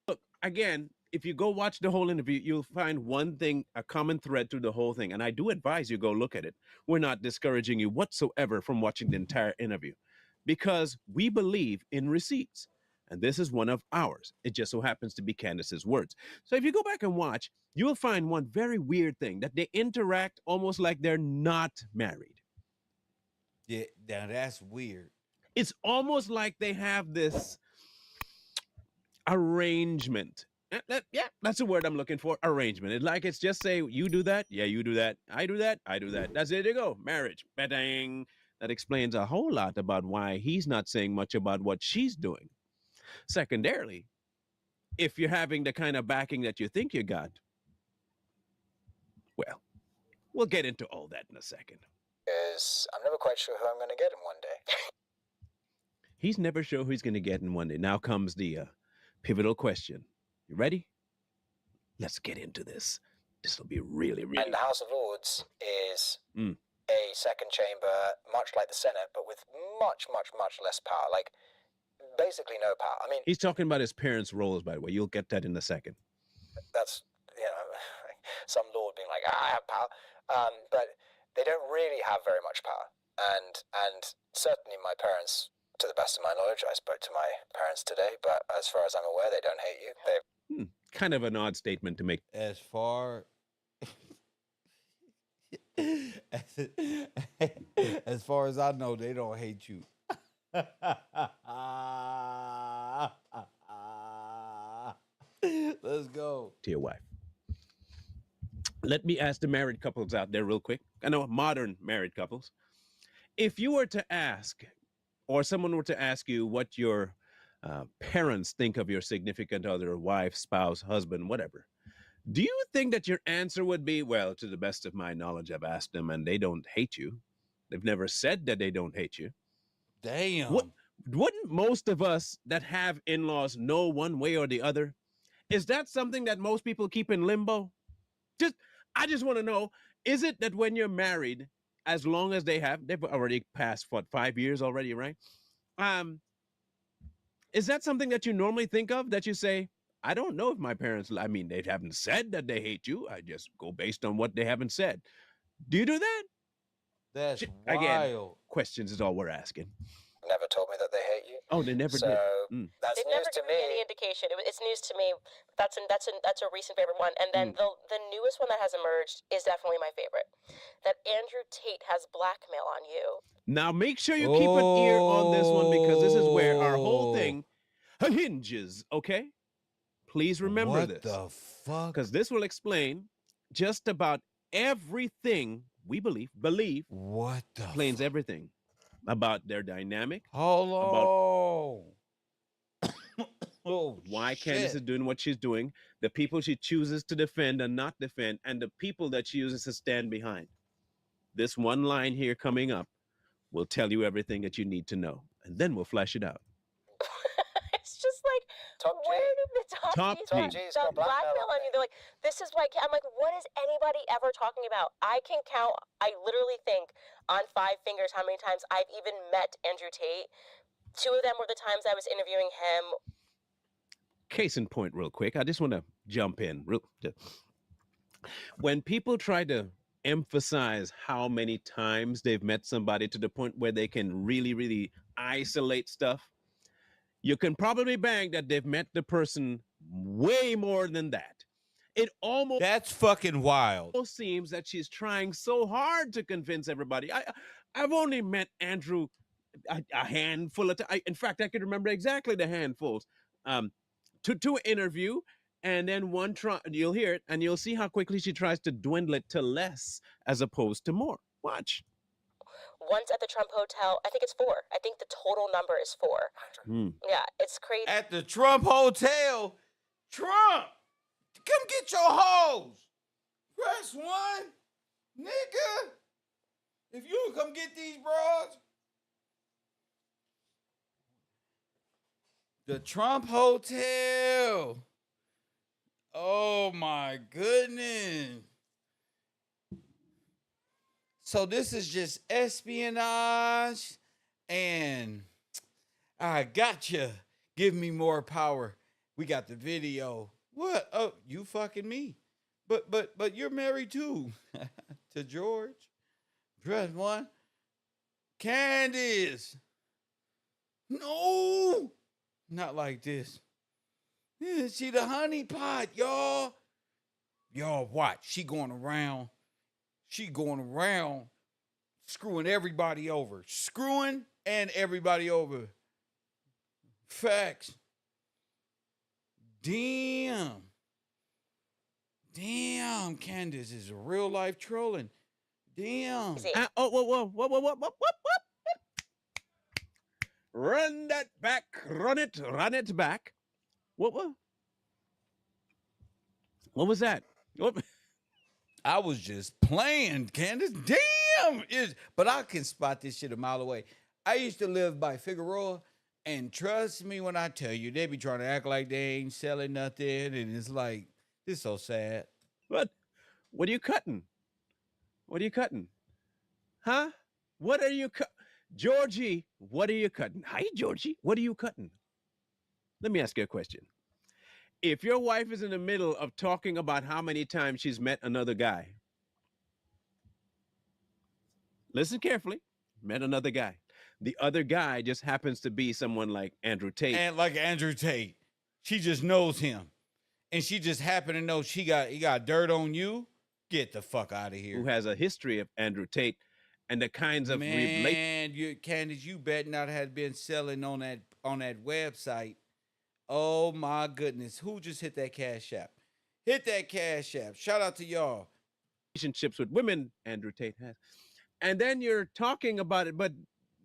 Look, again, if you go watch the whole interview, you'll find one thing, a common thread through the whole thing. And I do advise you go look at it. We're not discouraging you whatsoever from watching the entire interview because we believe in receipts. And this is one of ours. It just so happens to be Candace's words. So if you go back and watch, you will find one very weird thing, that they interact almost like they're not married. Yeah, now that's weird. It's almost like they have this arrangement. Yeah, that's the word I'm looking for. Arrangement. It's just say, you do that, yeah, you do that, I do that, I do that. That's it. There you go. Marriage. Ba-dang. That explains a whole lot about why he's not saying much about what she's doing. Secondarily, if you're having the kind of backing that you think you got, well, we'll get into all that in a second. I'm never quite sure who I'm going to get in one day. He's never sure who he's going to get in one day. Now comes the pivotal question. You ready? Let's get into this. This will be really, really... And the House of Lords is a second chamber, much like the Senate, but with much, much, much less power. Like, basically no power. I mean, He's talking about his parents' roles, by the way. You'll get that in a second. that's, some lord being like, I have power. But they don't really have very much power. And certainly my parents, to the best of my knowledge, I spoke to my parents today, but as far as I'm aware, they don't hate you. Kind of an odd statement to make. As far as far as I know, they don't hate you. Let's go. To your wife. Let me ask the married couples out there real quick. I know modern married couples. If you were to ask, or someone were to ask you what your parents think of your significant other, wife, spouse, husband, whatever, do you think that your answer would be, well, to the best of my knowledge, I've asked them and they don't hate you? They've never said that they don't hate you. Damn. Wouldn't most of us that have in-laws know one way or the other? Is that something that most people keep in limbo? I just want to know, is it that when you're married, as long as they've already passed, 5 years already, right? Is that something that you normally think of, that you say, I don't know if my parents, I mean, they haven't said that they hate you. I just go based on what they haven't said. Do you do that? That's Again, wild. questions is all we're asking. Never told me that they hate you. Oh, they never So did. that's They've news never to given me any me. indication. It's news to me. That's a recent favorite one. And then the newest one that has emerged is definitely my favorite. That Andrew Tate has blackmail on you. Now make sure you keep an ear on this one, because this is where our whole thing hinges, okay? Please remember this. What the fuck? Because this will explain just about everything we believe, What the explains everything about their dynamic, Hold on. Oh, why shit. Candace is doing what she's doing, the people she chooses to defend and not defend, and the people that she uses to stand behind. This one line here coming up will tell you everything that you need to know, and then we'll flesh it out. It's just like, Top G. where did the Top top G. G's G's got got blackmail blackmail on on you? They're like, this is why. I'm like, what is anybody ever talking about? I can count. I literally think on 5 fingers how many times I've even met Andrew Tate. 2 of them were the times I was interviewing him. Case in point, real quick, I just want to jump in. When people try to emphasize how many times they've met somebody to the point where they can really, really isolate stuff, you can probably bang that they've met the person way more than that. It almost That's fucking wild. seems that she's trying so hard to convince everybody. I've only met Andrew a handful of times. In fact, I can remember exactly the handfuls. To interview, and then one try, you'll hear it, and you'll see how quickly she tries to dwindle it to less as opposed to more. Watch. Once at the Trump Hotel, I think it's 4. I think the total number is 4. Yeah, it's crazy. At the Trump Hotel, Trump, come get your hoes. Press 1, nigga. If you don't come get these bras. The Trump Hotel. Oh my goodness. So this is just espionage, and I gotcha. Give me more power. We got the video. What? Oh, you fucking me. But you're married too. To George. Press 1. Candace. No. Not like this. Yeah, she the honey pot, y'all. Y'all watch. She going around screwing everybody over. Screwing and everybody over. Facts. Damn, Candace is a real life trolling. Damn. Whoa. Run that back. Run it back. What was that? I was just playing, Candace. Damn. But I can spot this shit a mile away. I used to live by Figueroa, and trust me when I tell you, they be trying to act like they ain't selling nothing, and it's like, this so sad. What are you cutting? Huh? What are you cutting? Georgie, what are you cutting? Hi, Georgie. What are you cutting? Let me ask you a question. If your wife is in the middle of talking about how many times she's met another guy, listen carefully, met another guy. The other guy just happens to be someone like Andrew Tate. And like Andrew Tate, she just knows him. And she just happened to know he got dirt on you. Get the fuck out of here. Who has a history of Andrew Tate and the kinds of Man, Candace, you bet not had been selling on that website. Oh my goodness. Who just hit that cash app? Hit that cash app. Shout out to y'all. relationships with women Andrew Tate has. And then you're talking about it, but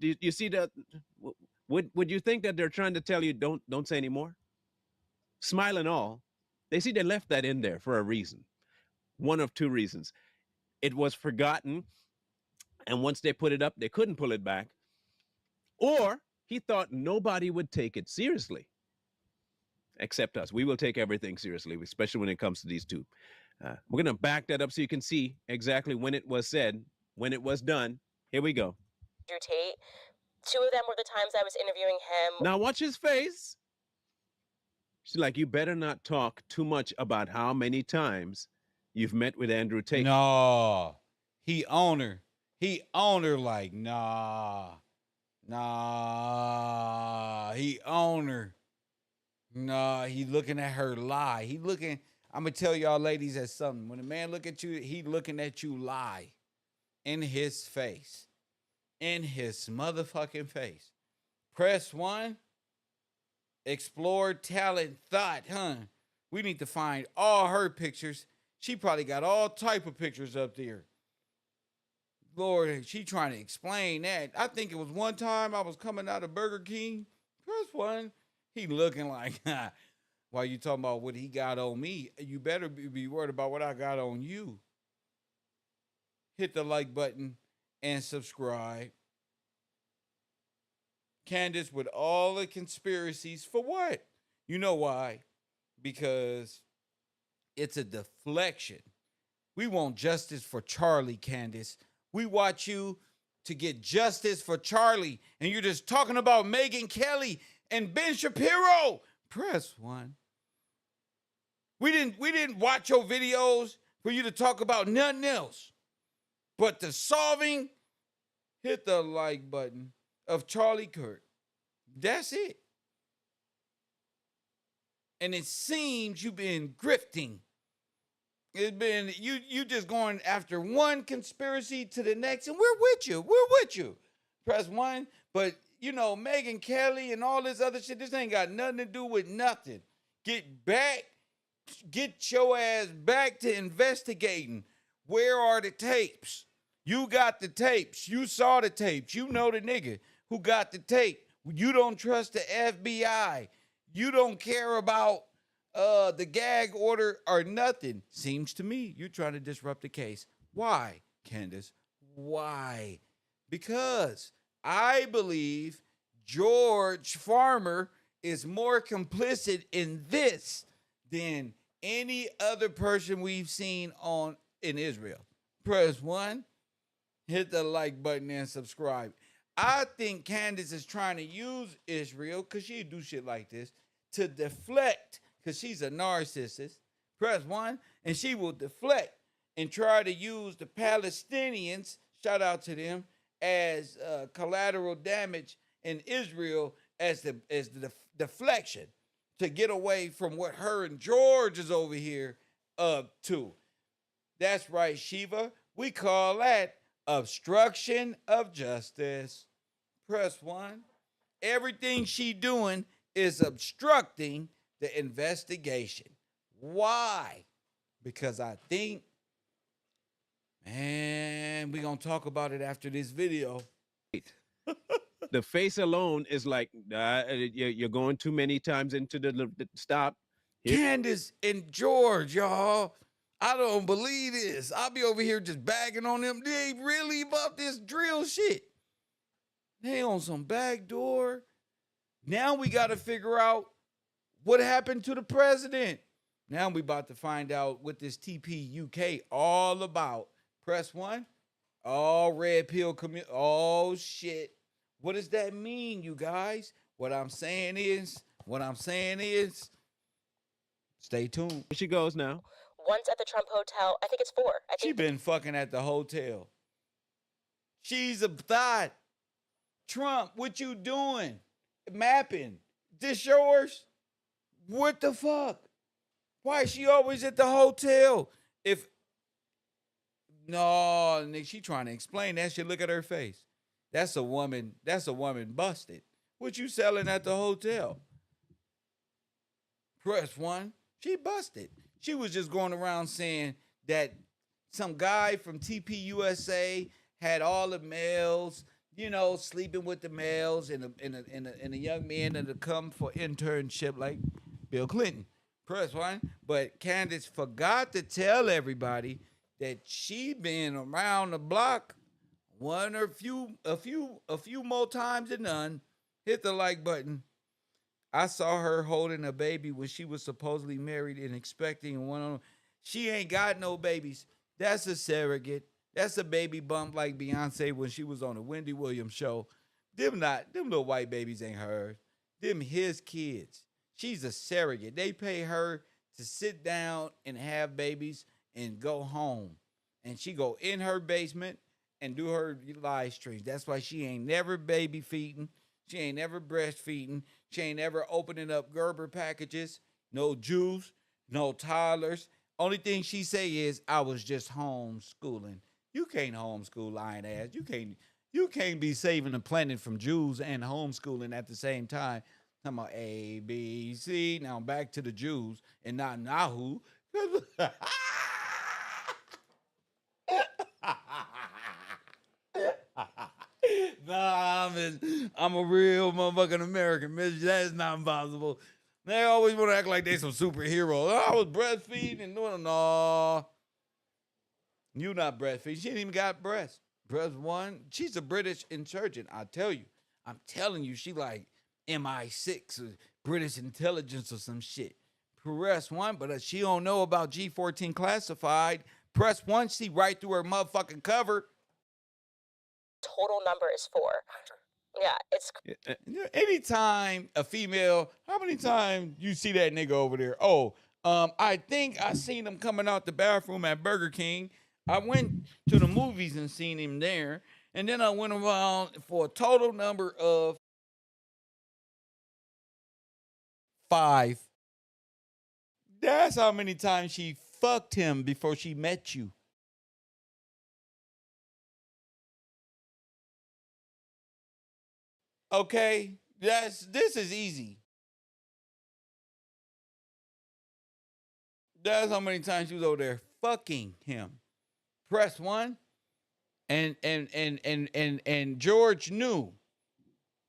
do you see that? Would you think that they're trying to tell you don't say anymore? Smile and all. They see they left that in there for a reason. One of two reasons. It was forgotten, and once they put it up, they couldn't pull it back. Or he thought nobody would take it seriously, except us. We will take everything seriously, especially when it comes to these two. We're going to back that up so you can see exactly when it was said, when it was done. Here we go. Andrew Tate. Two of them were the times I was interviewing him. Now watch his face. She's like, you better not talk too much about how many times you've met with Andrew Tate. No. He own her. He own her like, nah. He own her. Nah, he looking at her lie. He looking, I'm going to tell y'all ladies that something. When a man look at you, he looking at you lie. In his face. In his motherfucking face. Press 1. Explore talent thought, huh? We need to find all her pictures. She probably got all type of pictures up there. Lord, she trying to explain that. I think it was one time I was coming out of Burger King. Press 1. He looking like, why you talking about what he got on me? You better be worried about what I got on you. Hit the like button and subscribe. Candace with all the conspiracies. For what? You know why? Because it's a deflection. We want justice for Charlie, Candace. We want you to get justice for Charlie. And you're just talking about Megyn Kelly and Ben Shapiro. Press 1. We didn't watch your videos for you to talk about nothing else. But the solving, hit the like button of Charlie Kirk. That's it. And it seems you've been grifting. It's been you just going after one conspiracy to the next, and we're with you. We're with you. Press 1. But you know, Megyn Kelly and all this other shit, this ain't got nothing to do with nothing. Get your ass back to investigating. Where are the tapes? You got the tapes. You saw the tapes. You know the nigga who got the tape. You don't trust the FBI. You don't care about the gag order or nothing. Seems to me you're trying to disrupt the case. Why, Candace? Why? Because I believe George Farmer is more complicit in this than any other person we've seen in Israel. Press 1, hit the like button and subscribe. I think Candace is trying to use Israel, because she do shit like this, to deflect, because she's a narcissist. Press 1, and she will deflect and try to use the Palestinians, shout out to them, as collateral damage in Israel as the deflection to get away from what her and George is over here up to. That's right, Shiva. We call that obstruction of justice. Press 1. Everything she doing is obstructing the investigation. Why? Because I think, man, we're going to talk about it after this video. The face alone is like, you're going too many times into the stop. Candace and George, y'all. I don't believe this. I'll be over here just bagging on them. They ain't really about this drill shit. They on some backdoor. Now we got to figure out what happened to the president. Now we about to find out what this TPUK all about. Press 1. All red pill community. Oh, shit. What does that mean, you guys? What I'm saying is What I'm saying is, stay tuned. Here she goes now. Once at the Trump Hotel, I think it's 4. I She think been fucking at the hotel. She's a thought. Trump, what you doing? Mapping. This yours? What the fuck? Why is she always at the hotel? If no, Nick, she trying to explain that shit. Look at her face. That's a woman. That's a woman busted. What you selling at the hotel? Press 1. She busted. She was just going around saying that some guy from TPUSA had all the males, you know, sleeping with the males, and a young man that had come for internship like Bill Clinton. Press 1. But Candace forgot to tell everybody that she been around the block one or a few more times than none. Hit the like button. I saw her holding a baby when she was supposedly married and expecting one. She ain't got no babies. That's a surrogate. That's a baby bump like Beyonce when she was on the Wendy Williams show. Them little white babies ain't hers. Them his kids. She's a surrogate. They pay her to sit down and have babies and go home. And she go in her basement and do her live streams. That's why she ain't never baby feeding. She ain't never breastfeeding. She ain't ever opening up Gerber packages. No juice, no toddlers. Only thing she say is, I was just homeschooling. You can't homeschool, lying ass. You can't be saving the planet from Jews and homeschooling at the same time. Talking about A, B, C. Now back to the Jews and not Nahu. Nah, I'm a real motherfucking American, miss. That's not possible. They always want to act like they some superheroes. Oh, I was breastfeeding and doing no. You not breastfeeding. She ain't even got breasts. Press 1. She's a British insurgent. I'm telling you, she like MI6 or British intelligence or some shit. Press 1, but she don't know about G14 classified. Press 1, see right through her motherfucking cover. total number is 4. Yeah, it's Anytime a female, how many times you see that nigga over there? Oh, I think I seen him coming out the bathroom at Burger King. I went to the movies and seen him there. And then I went around for a total number of 5. That's how many times she fucked him before she met you. Okay, this is easy. That's how many times she was over there fucking him. Press 1, and George knew.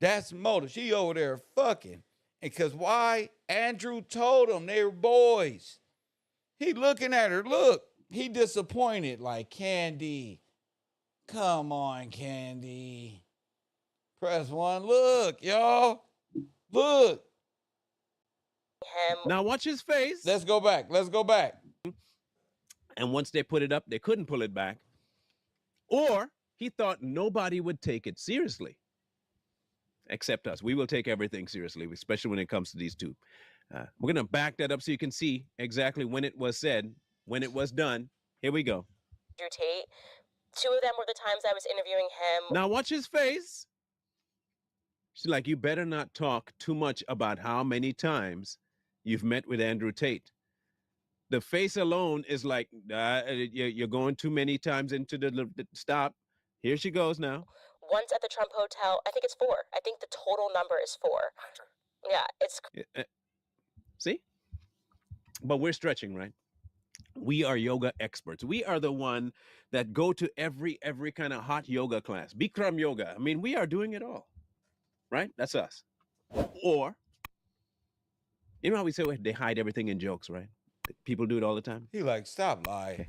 That's motive. She over there fucking. And cause why? Andrew told him they were boys. He looking at her. Look, he disappointed. Like, Candy, come on, Candy. Press 1. Look, y'all. Look. him. Now watch his face. Let's go back. And once they put it up, they couldn't pull it back. Or he thought nobody would take it seriously. Except us. We will take everything seriously, especially when it comes to these two. We're going to back that up so you can see exactly when it was said, when it was done. Here we go. Andrew Tate. 2 of them were the times I was interviewing him. Now watch his face. She's like, you better not talk too much about how many times you've met with Andrew Tate. The face alone is like, you're going too many times into the stop. Here she goes now. Once at the Trump Hotel, I think it's 4. I think the total number is 4. Yeah, it's See? But we're stretching, right? We are yoga experts. We are the one that go to every kind of hot yoga class. Bikram yoga. I mean, we are doing it all. Right? That's us. Or, you know how we say they hide everything in jokes, right? People do it all the time. He like, stop lying.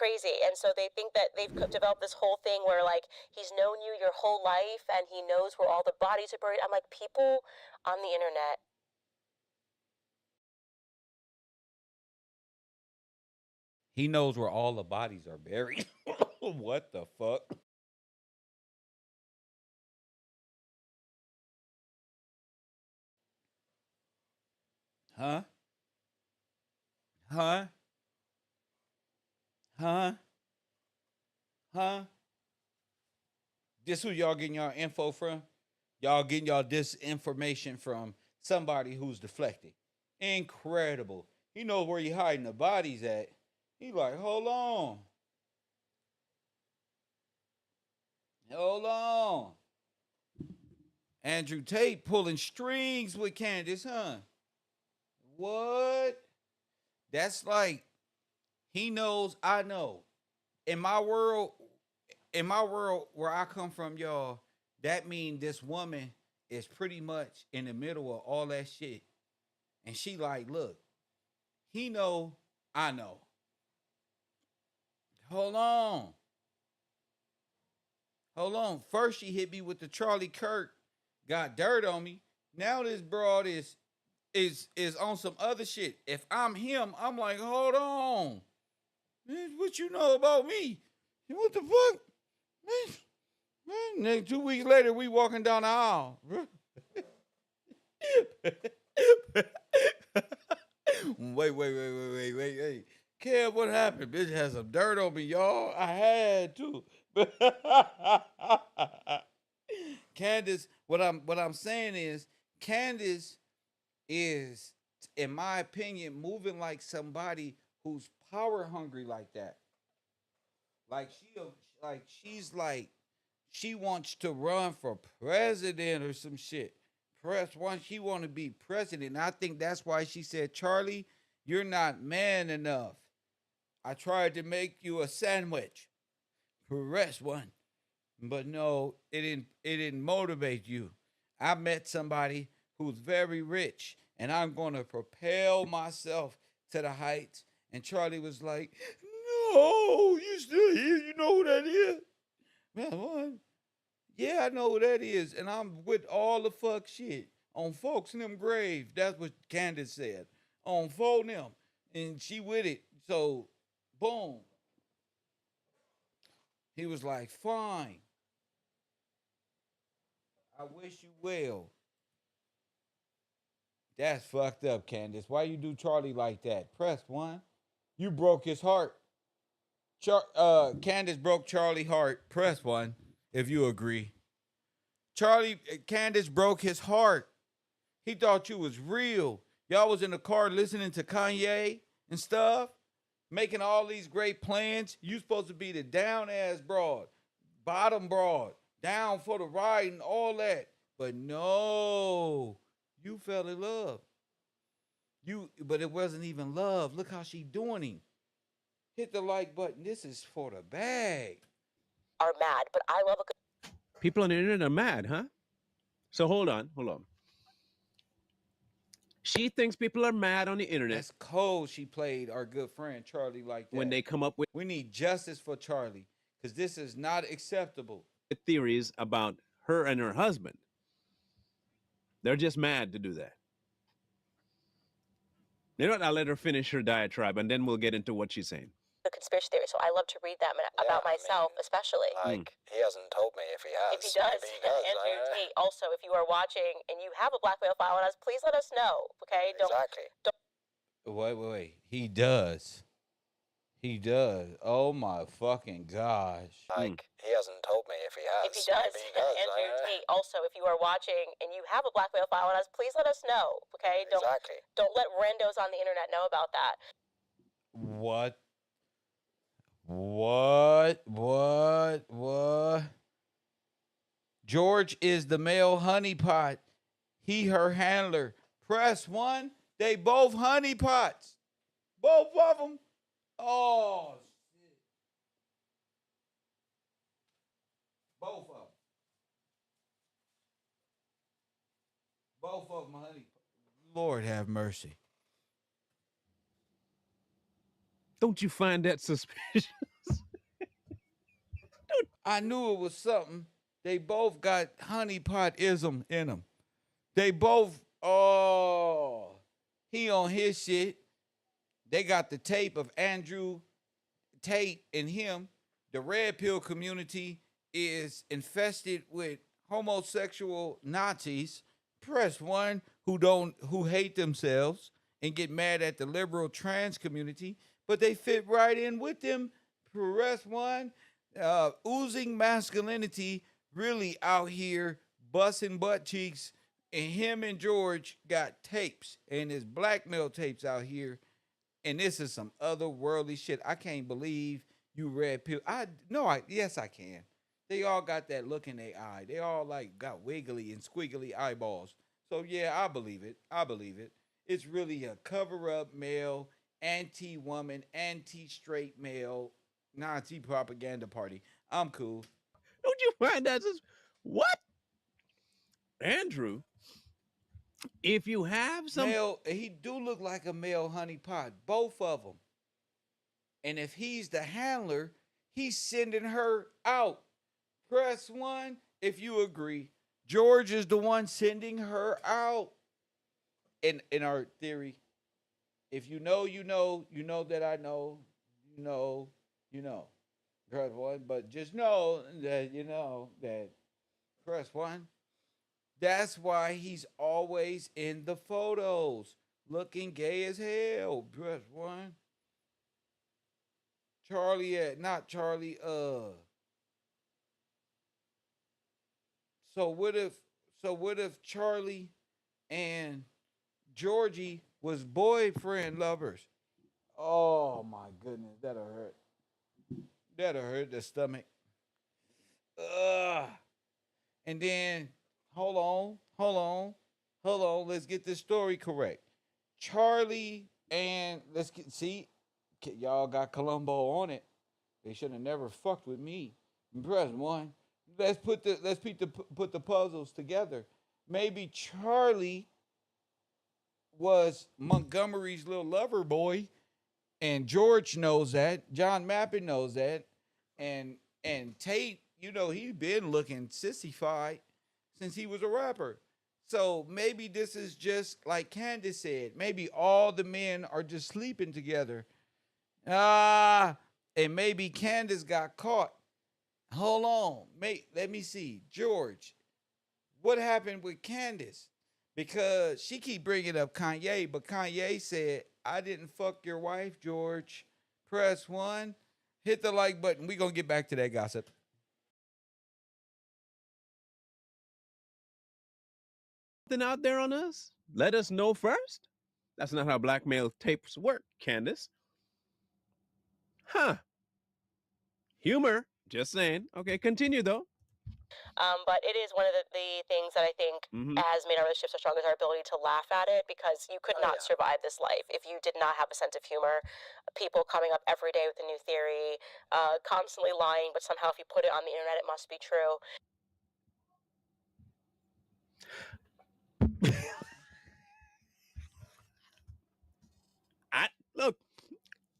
crazy. And so they think that they've developed this whole thing where, like, he's known you your whole life and he knows where all the bodies are buried. I'm like, people on the internet. He knows where all the bodies are buried. What the fuck? Huh? Huh? Huh? Huh? This who y'all getting y'all info from? Y'all getting y'all this information from somebody who's deflecting. Incredible. He knows where he hiding the bodies at. He like, hold on. Hold on. Andrew Tate pulling strings with Candace, huh? What? That's like he knows I know. In my world, where I come from, y'all, that mean this woman is pretty much in the middle of all that shit. And she like, look, he know, I know. Hold on. Hold on. First she hit me with the Charlie Kirk, got dirt on me. Now this broad is on some other shit. If I'm him, I'm like, hold on. Man, what you know about me? What the fuck? Man, next 2 weeks later, we walking down the aisle. Wait. Kev, what happened? Bitch had some dirt on me, y'all. I had to. Candace, what I'm saying is, Candace is, in my opinion, moving like somebody who's power hungry like that. Like she's like she wants to run for president or some shit. Press one, she want to be president. And I think that's why she said, Charlie, you're not man enough. I tried to make you a sandwich. Press one. But no, it didn't motivate you. I met somebody who's very rich, and I'm gonna propel myself to the heights. And Charlie was like, no, you still here. You know who that is? Man, what? Yeah, I know who that is. And I'm with all the fuck shit on folks in them grave. That's what Candace said. On phone them. And she with it. So, boom. He was like, fine. I wish you well. That's fucked up, Candace. Why you do Charlie like that? Press one. You broke his heart. Candace broke Charlie's heart. Press one if you agree. Candace broke his heart. He thought you was real. Y'all was in the car listening to Kanye and stuff, making all these great plans. You supposed to be the down ass broad, bottom broad, down for the ride and all that. But no, you fell in love. But it wasn't even love. Look how she doing him. Hit the like button. This is for the bag. Are mad, but I love a good. People on the internet are mad, huh? So hold on. She thinks people are mad on the internet. That's cold. She played our good friend Charlie like that. When they come up with we need justice for Charlie, because this is not acceptable. Theories about her and her husband. They're just mad to do that. You know what? I'll let her finish her diatribe, and then we'll get into what she's saying. The conspiracy theory, so I love to read them about myself, especially. Like, he hasn't told me if he has. If he does, Maybe he does. Andrew Tate. Also, if you are watching and you have a blackmail file on us, please let us know. Okay? Exactly. Wait. He does. Oh my fucking gosh. Like, he hasn't told me if he has. If he does, Maybe he does. Andrew Tate. Also, if you are watching and you have a blackmail file on us, please let us know. Okay? Exactly. Don't let randos on the internet know about that. What? George is the male honeypot. He, her handler. Press one. They both honeypots. Both of them. Oh, shit. Both of them. Both of them honeypots. Lord have mercy. Don't you find that suspicious? I knew it was something. They both got honeypotism in them. They both, he on his shit. They got the tape of Andrew Tate and him. The red pill community is infested with homosexual Nazis. Press one who hate themselves and get mad at the liberal trans community, but they fit right in with them. Press one, oozing masculinity, really out here busting butt cheeks. And him and George got tapes and his blackmail tapes out here. And this is some otherworldly shit. I can't believe you read pill. Yes, I can. They all got that look in their eye. They all like got wiggly and squiggly eyeballs. So yeah, I believe it. I believe it. It's really a cover-up male, anti-woman, anti-straight male, Nazi propaganda party. I'm cool. Don't you find that just what? Andrew, if you have some Male, he do look like a male honeypot, both of them. And if he's the handler, he's sending her out. Press one if you agree. George is the one sending her out. In our theory, if you know, you know, you know that I know, you know, you know. Press one, but just know that you know that. Press one. That's why he's always in the photos, looking gay as hell. Press one. Not Charlie. So what if Charlie and Georgie was boyfriend lovers? Oh my goodness, that'll hurt. That'll hurt the stomach. Ugh. And then hold on. Let's get this story correct. Charlie and y'all got Columbo on it. They should have never fucked with me. Press one. Let's put the puzzles together. Maybe Charlie was Montgomery's little lover boy, and George knows that. John Mappin knows that, and Tate, you know, he been looking sissified since he was a rapper. So maybe this is just like Candace said. Maybe all the men are just sleeping together. And maybe Candace got caught. Hold on, mate. Let me see, George. What happened with Candace? Because she keep bringing up Kanye, but Kanye said, "I didn't fuck your wife, George." Press one. Hit the like button. We gonna get back to that gossip. something out there on us? Let us know first. That's not how blackmail tapes work, Candace. Huh. Humor. Just saying. Okay, continue though. But it is one of the things that I think has made our relationship so strong is our ability to laugh at it, because you could not survive this life if you did not have a sense of humor. People coming up every day with a new theory, constantly lying, but somehow if you put it on the internet, it must be true. Look,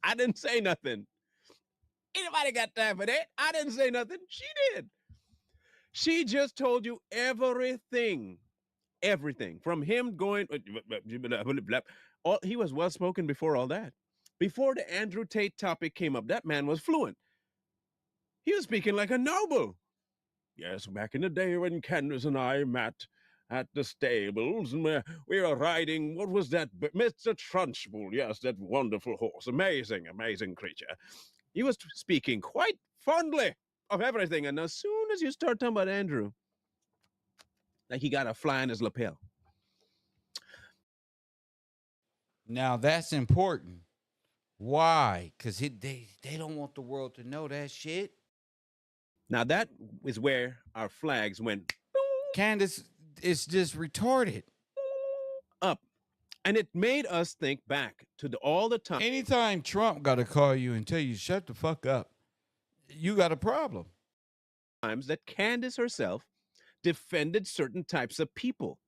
I didn't say nothing. Anybody got time for that? I didn't say nothing. She did. She just told you everything. Everything. From him going, he was well spoken before all that. Before the Andrew Tate topic came up, that man was fluent. He was speaking like a noble. Yes, back in the day when Candace and I met at the stables, and we were riding, what was that? Mr. Trunchbull. Yes, that wonderful horse. Amazing, amazing creature. He was speaking quite fondly of everything. And as soon as you start talking about Andrew, like he got a fly in his lapel. Now that's important. Why? Because they don't want the world to know that shit. Now that is where our flags went. Candace is just retarded. Up. And it made us think back to all the time. Anytime Trump got to call you and tell you, shut the fuck up, you got a problem. Times that Candace herself defended certain types of people,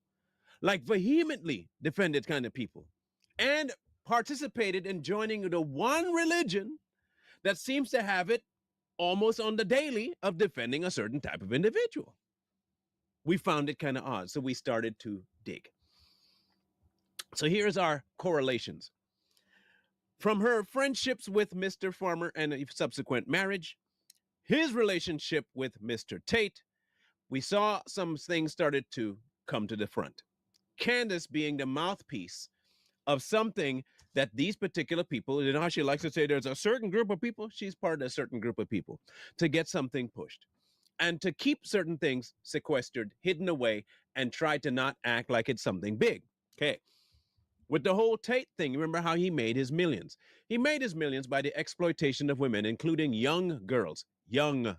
like vehemently defended kind of people, and participated in joining the one religion that seems to have it almost on the daily of defending a certain type of individual. We found it kind of odd, so we started to dig. So here's our correlations. From her friendships with Mr. Farmer and a subsequent marriage, his relationship with Mr. Tate, we saw some things started to come to the front. Candace being the mouthpiece of something that these particular people, you know how she likes to say there's a certain group of people, she's part of a certain group of people to get something pushed and to keep certain things sequestered, hidden away, and try to not act like it's something big. Okay. With the whole Tate thing, remember how he made his millions? He made his millions by the exploitation of women, including young girls, young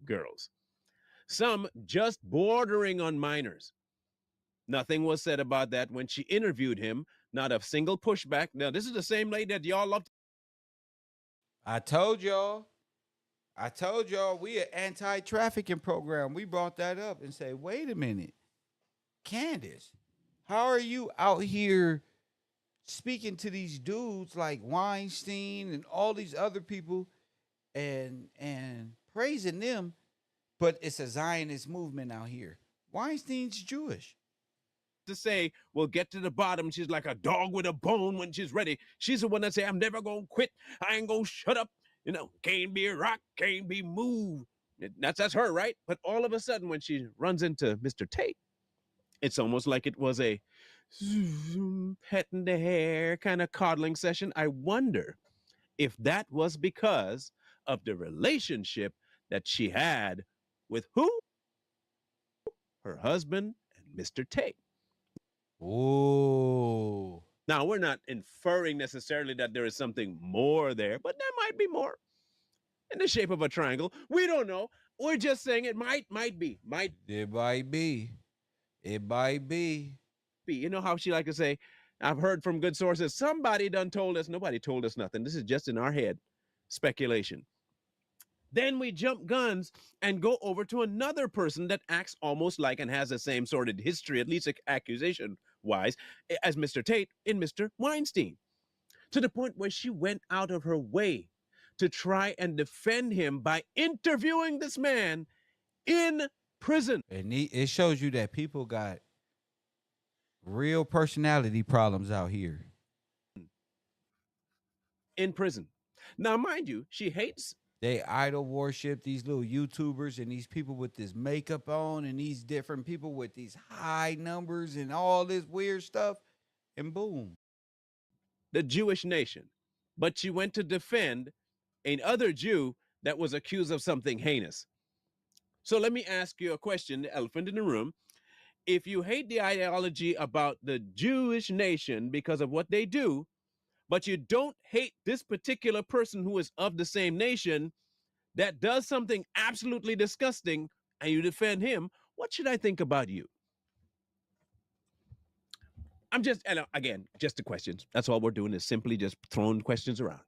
girls. Some just bordering on minors. Nothing was said about that when she interviewed him. Not a single pushback. Now, this is the same lady that y'all love. I told y'all. We an anti-trafficking program. We brought that up and say, wait a minute, Candace, how are you out here speaking to these dudes like Weinstein and all these other people and praising them, but it's a Zionist movement out here. Weinstein's Jewish. To say we'll get to the bottom. She's like a dog with a bone when she's ready. She's the one that say, I'm never gonna quit. I ain't gonna shut up. You know, can't be rocked, can't be moved. That's her, right? But all of a sudden, when she runs into Mr. Tate, it's almost like it was a petting the hair kind of coddling session. I wonder if that was because of the relationship that she had with who? Her husband and Mr. Tate. Ooh. Now, we're not inferring necessarily that there is something more there, but there might be more in the shape of a triangle. We don't know. We're just saying it might be. It might be. You know how she like to say, I've heard from good sources. Somebody done told us. Nobody told us nothing. This is just in our head. Speculation. Then we jump guns and go over to another person that acts almost like and has the same sordid history, at least accusation-wise, as Mr. Tate in Mr. Weinstein, to the point where she went out of her way to try and defend him by interviewing this man in prison. And it shows you that people got real personality problems out here. In prison. Now, mind you, she hates. They idol worship these little YouTubers and these people with this makeup on and these different people with these high numbers and all this weird stuff. And boom. The Jewish nation. But she went to defend another Jew that was accused of something heinous. So let me ask you a question, the elephant in the room. If you hate the ideology about the Jewish nation because of what they do, but you don't hate this particular person who is of the same nation that does something absolutely disgusting, and you defend him, what should I think about you? I'm just, and again, just the questions. That's all we're doing is simply just throwing questions around.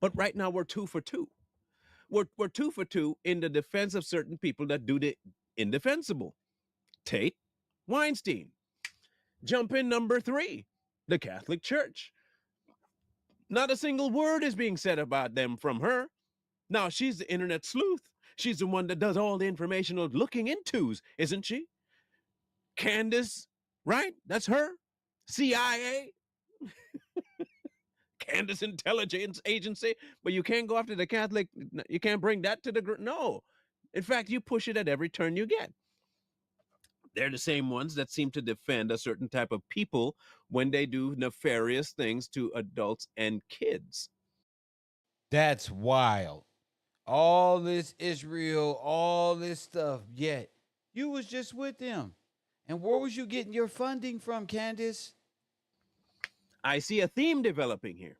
But right now we're 2 for 2. We're 2 for 2 in the defense of certain people that do the indefensible. Tate, Weinstein. Jump in number 3, the Catholic Church. Not a single word is being said about them from her. Now, she's the internet sleuth. She's the one that does all the informational looking intos, isn't she? Candace, right? That's her. CIA. Candace Intelligence Agency. But you can't go after the Catholic. You can't bring that to the group. No. In fact, you push it at every turn you get. They're the same ones that seem to defend a certain type of people when they do nefarious things to adults and kids. That's wild. All this Israel, all this stuff, yet you was just with them. And where was you getting your funding from, Candace? I see a theme developing here.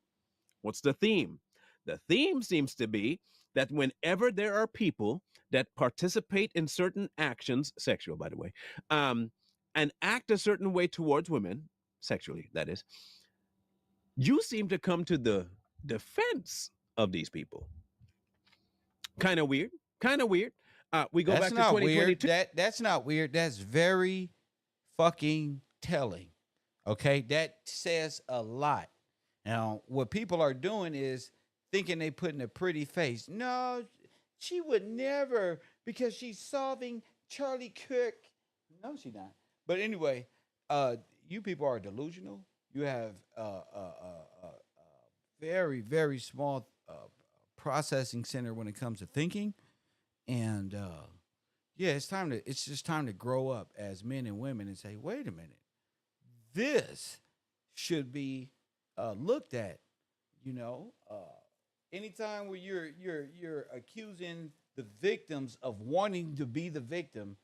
What's the theme? The theme seems to be that whenever there are people that participate in certain actions, sexual, by the way, and act a certain way towards women, sexually, that is, you seem to come to the defense of these people. Kind of weird. We go back to 2022. That's not weird. That's very fucking telling. Okay, that says a lot. Now, what people are doing is thinking they putting a pretty face. No, she would never, because she's solving Charlie Kirk. No, she's not. But anyway, you people are delusional. You have very, very small processing center when it comes to thinking. And yeah, it's just time to grow up as men and women and say, wait a minute. this should be looked at. You know, anytime where you're accusing the victims of wanting to be the victim,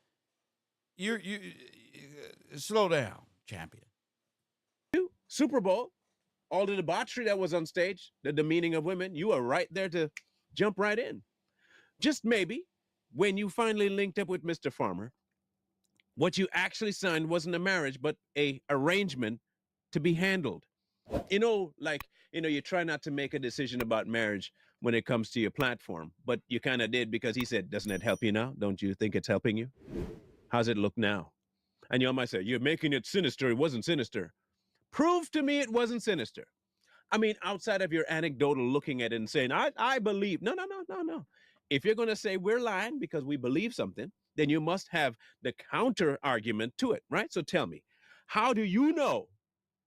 you slow down, champion. Super Bowl, all the debauchery that was on stage, the demeaning of women, you are right there to jump right in. Just maybe when you finally linked up with Mr. Farmer, what you actually signed wasn't a marriage, but a arrangement to be handled. You try not to make a decision about marriage when it comes to your platform, but you kind of did because he said, doesn't it help you now? Don't you think it's helping you? How's it look now? And you might say, you're making it sinister. It wasn't sinister. Prove to me it wasn't sinister. I mean, outside of your anecdotal looking at it and saying, I believe. No, no, no, no, no. If you're going to say we're lying because we believe something, then you must have the counter argument to it, right? So tell me, how do you know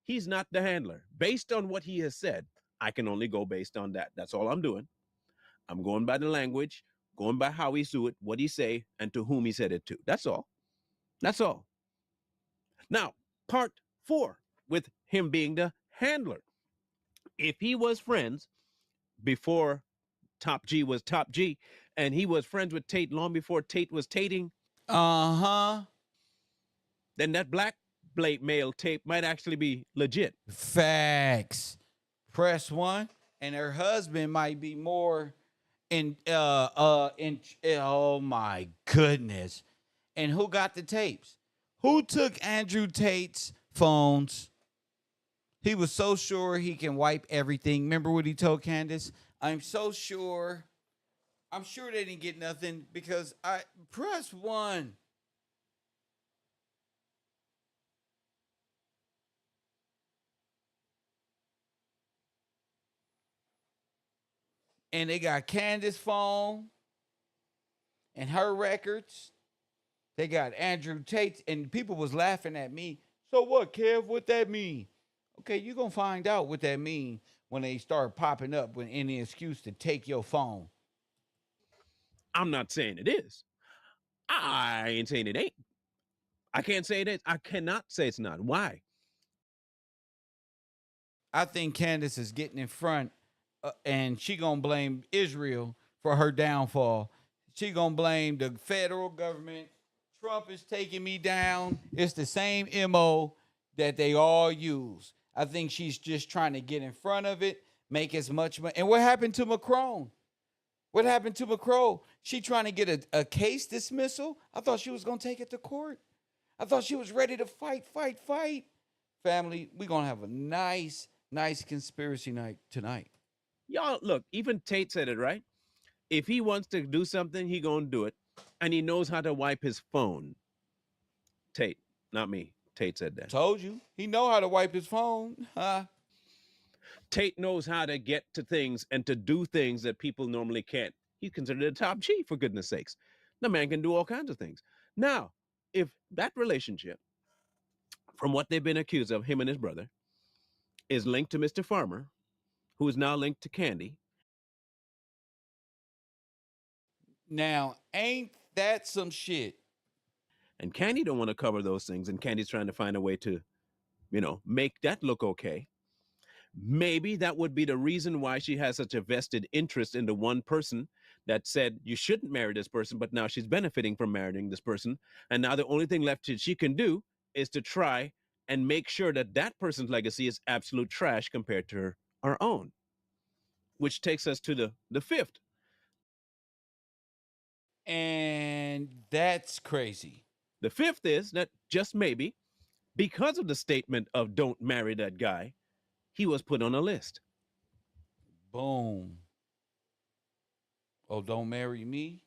he's not the handler? Based on what he has said, I can only go based on that. That's all I'm doing. I'm going by the language, going by how he do it, what he say, and to whom he said it to. That's all. That's all. Now, part 4, with him being the handler. If he was friends before Top G was Top G, and he was friends with Tate long before Tate was tating, Uh-huh. then that blackmail tape might actually be legit. Facts. Press 1, and her husband might be more oh my goodness. And who got the tapes? Who took Andrew Tate's phones? He was so sure he can wipe everything. Remember what he told Candace? I'm so sure. I'm sure they didn't get nothing because I press 1. And they got Candace's phone and her records. They got Andrew Tate's, and people was laughing at me. So what, Kev? What that mean? Okay, you're going to find out what that mean when they start popping up with any excuse to take your phone. I'm not saying it is. I ain't saying it ain't. I can't say it is. I cannot say it's not. Why? I think Candace is getting in front, and she going to blame Israel for her downfall. She going to blame the federal government. Trump is taking me down. It's the same MO that they all use. I think she's just trying to get in front of it, make as much money. And what happened to Macron? What happened to Macron? She trying to get a case dismissal? I thought she was going to take it to court. I thought she was ready to fight. Family, we're going to have a nice conspiracy night tonight. Y'all, look, even Tate said it, right? If he wants to do something, he gonna do it. And he knows how to wipe his phone. Tate, not me. Tate said that. Told you. He know how to wipe his phone. Huh? Tate knows how to get to things and to do things that people normally can't. He's considered a top G, for goodness sakes. The man can do all kinds of things. Now, if that relationship, from what they've been accused of, him and his brother, is linked to Mr. Farmer, who is now linked to Candy. Now, ain't that some shit? And Candy don't want to cover those things, and Candy's trying to find a way to, make that look okay. Maybe that would be the reason why she has such a vested interest in the one person that said you shouldn't marry this person, but now she's benefiting from marrying this person. And now the only thing left she can do is to try and make sure that that person's legacy is absolute trash compared to our own. Which takes us to the 5th. And that's crazy. The 5th is that just maybe, because of the statement of don't marry that guy, he was put on a list. Boom. Oh, don't marry me?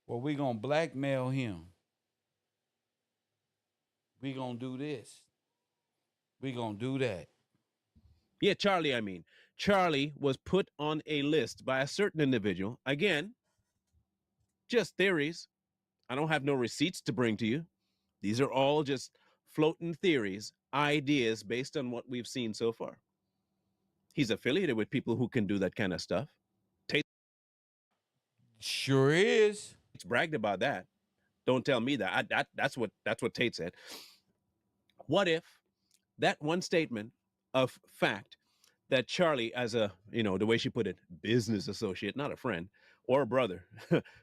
Well, we going to blackmail him. We going to do this. We going to do that. Yeah, Charlie, I mean. Charlie was put on a list by a certain individual. Again, just theories. I don't have no receipts to bring to you. These are all just floating theories, ideas based on what we've seen so far. He's affiliated with people who can do that kind of stuff. Sure is. Tate's bragged about that. Don't tell me that. That's what Tate said. What if that one statement of fact that Charlie, as a, the way she put it, business associate, not a friend or a brother,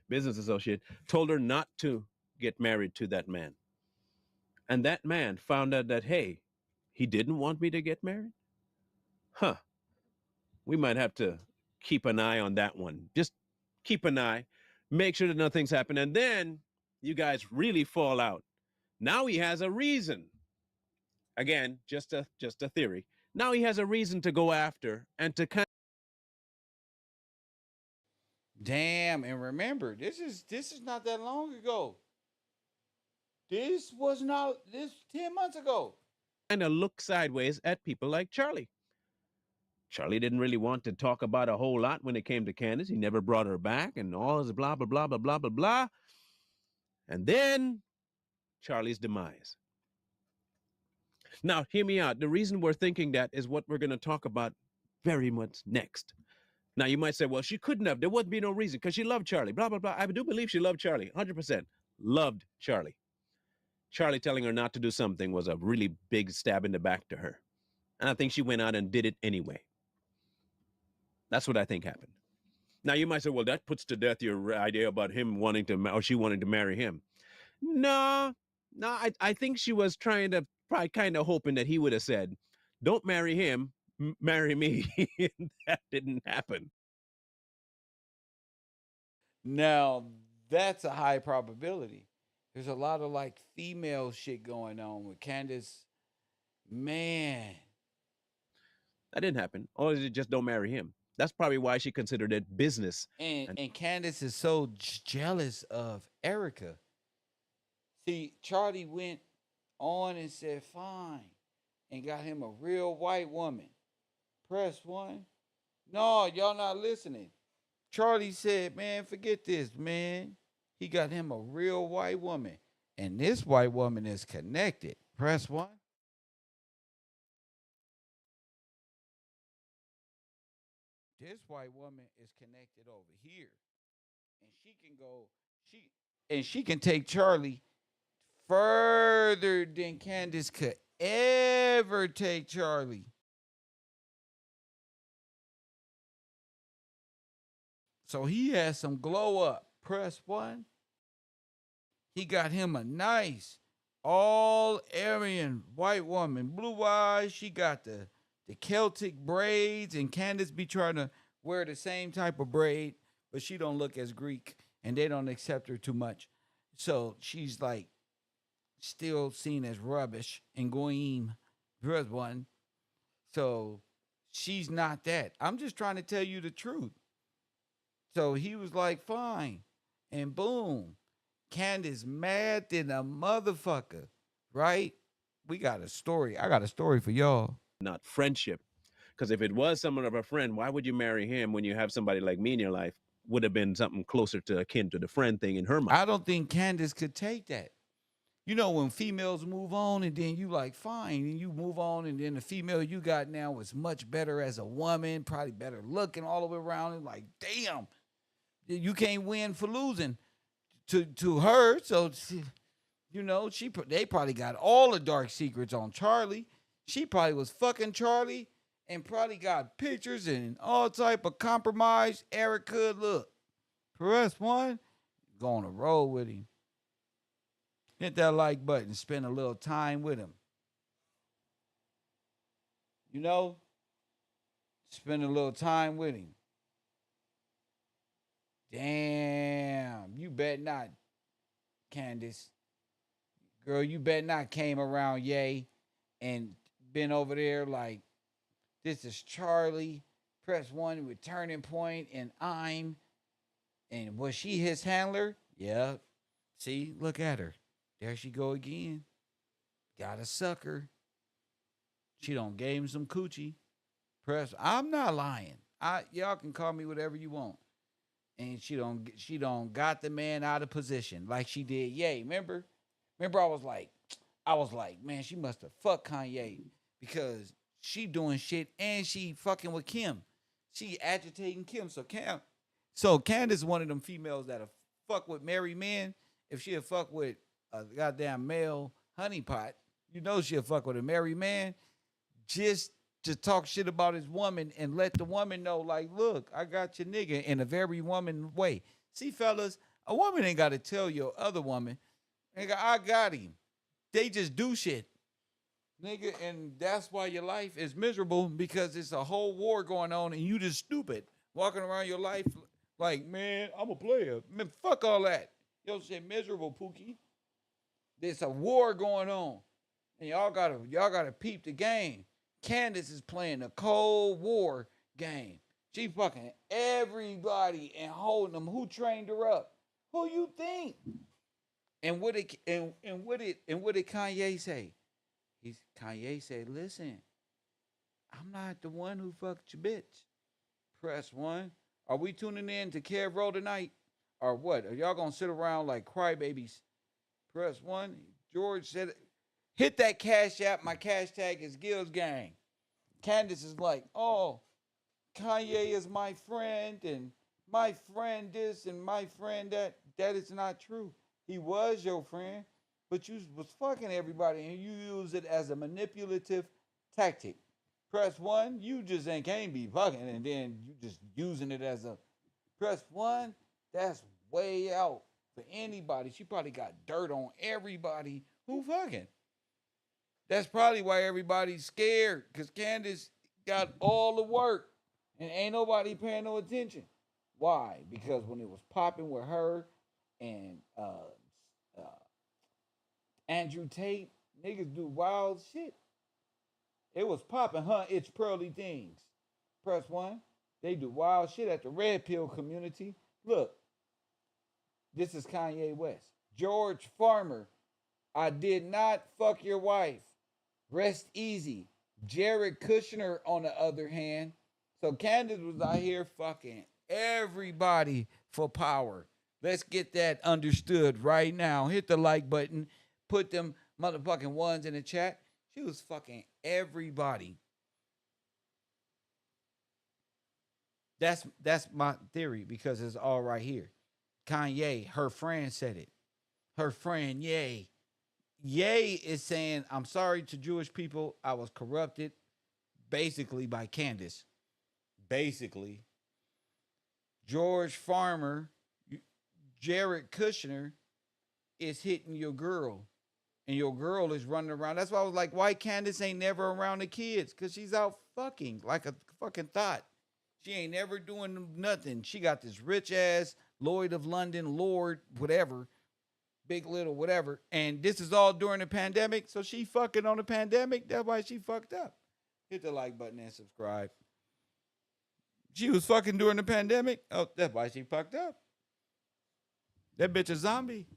business associate, told her not to get married to that man. And that man found out that, hey, he didn't want me to get married? Huh. We might have to keep an eye on that one. Just keep an eye, make sure that nothing's happened. And then you guys really fall out. Now he has a reason. Again, just a theory. Now he has a reason to go after and to kind. Damn, and remember, this is not that long ago. This was not this 10 months ago. Kind of look sideways at people like Charlie. Charlie didn't really want to talk about a whole lot when it came to Candace. He never brought her back and all this blah, blah, blah, blah, blah, blah, blah. And then Charlie's demise. Now, hear me out. The reason we're thinking that is what we're going to talk about very much next. Now, you might say, well, she couldn't have. There wouldn't be no reason because she loved Charlie, blah, blah, blah. I do believe she loved Charlie, 100%. Loved Charlie. Charlie telling her not to do something was a really big stab in the back to her. And I think she went out and did it anyway. That's what I think happened. Now, you might say, well, that puts to death your idea about him wanting to, or she wanting to marry him. No, I think she was trying to, probably kind of hoping that he would have said, don't marry him, marry me. That didn't happen. Now, that's a high probability. There's a lot of like female shit going on with Candace. Man. That didn't happen. Or is it just don't marry him? That's probably why she considered it business. And Candace is so jealous of Erica. See, Charlie went on and said, fine, and got him a real white woman. Press one. No, y'all not listening. Charlie said, man, forget this, man. He got him a real white woman. And this white woman is connected. Press one. This white woman is connected over here. And she can take Charlie further than Candace could ever take Charlie. So he has some glow up. Press one. He got him a nice, all Aryan white woman. Blue eyes. She got the Celtic braids, and Candace be trying to wear the same type of braid, but she don't look as Greek, and they don't accept her too much. So she's like still seen as rubbish and goyim. Press one. So she's not that. I'm just trying to tell you the truth. So he was like, fine. And boom. Candace mad than a motherfucker. Right? We got a story. I got a story for y'all. Not friendship. Because if it was someone of a friend, why would you marry him when you have somebody like me in your life? Would have been something closer to akin to the friend thing in her mind. I don't think Candace could take that. You know, when females move on and then you like, fine, and you move on, and then the female you got now is much better as a woman, probably better looking all the way around. And like, damn, you can't win for losing to her. So, you know, they probably got all the dark secrets on Charlie. She probably was fucking Charlie and probably got pictures and all type of compromise. Erica, look, press one, go on a roll with him. Hit that like button. Spend a little time with him. You know? Spend a little time with him. Damn. You bet not, Candace. Girl, you bet not came around Ye and been over there like, this is Charlie. Press one with Turning Point and I'm. And was she his handler? Yeah. See, look at her. There she go again. Got a sucker. She don't gave him some coochie. I'm not lying. Y'all can call me whatever you want. And she don't got the man out of position like she did Ye. Remember I was like, man, she must have fucked Kanye because she doing shit and she fucking with Kim. She agitating Kim. So Candace one of them females that'll fuck with married men if she'll fuck with a goddamn male honeypot, you know she'll fuck with a married man just to talk shit about his woman and let the woman know, like, look, I got your nigga in a very woman way. See, fellas, a woman ain't got to tell your other woman, nigga, I got him. They just do shit. Nigga, and that's why your life is miserable because it's a whole war going on and you just stupid. Walking around your life like, man, I'm a player. Man, fuck all that. Yo, shit miserable, Pookie. There's a war going on. And y'all gotta peep the game. Candace is playing a Cold War game. She fucking everybody and holding them. Who trained her up? Who you think? And what did Kanye say? Kanye said, listen, I'm not the one who fucked your bitch. Press 1. Are we tuning in to KevRow tonight? Or what? Are y'all gonna sit around like crybabies? Press 1. George said, hit that cash app. My cash tag is Gills Gang. Candace is like, oh, Kanye is my friend and my friend this and my friend that. That is not true. He was your friend, but you was fucking everybody and you use it as a manipulative tactic. Press 1, you just can't be fucking and then you just using it as a press 1. That's way out for anybody. She probably got dirt on everybody who fucking. That's probably why everybody's scared, because Candace got all the work and ain't nobody paying no attention. Why? Because when it was popping with her and Andrew Tate, niggas do wild shit. It was popping, huh? It's pearly things. Press 1. They do wild shit at the red pill community. Look, this is Kanye West. George Farmer, I did not fuck your wife. Rest easy. Jared Kushner, on the other hand. So Candace was out here fucking everybody for power. Let's get that understood right now. Hit the like button. Put them motherfucking ones in the chat. She was fucking everybody. That's my theory because it's all right here. Kanye, her friend said it. Her friend, Ye. Ye is saying, I'm sorry to Jewish people. I was corrupted basically by Candace. Basically. George Farmer, Jared Kushner is hitting your girl. And your girl is running around. That's why I was like, why Candace ain't never around the kids? Because she's out fucking like a fucking thought. She ain't never doing nothing. She got this rich ass Lloyd of London, Lord, whatever, Big Little, whatever. And this is all during the pandemic. So she fucking on the pandemic. That's why she fucked up. Hit the like button and subscribe. She was fucking during the pandemic. Oh, that's why she fucked up. That bitch a zombie.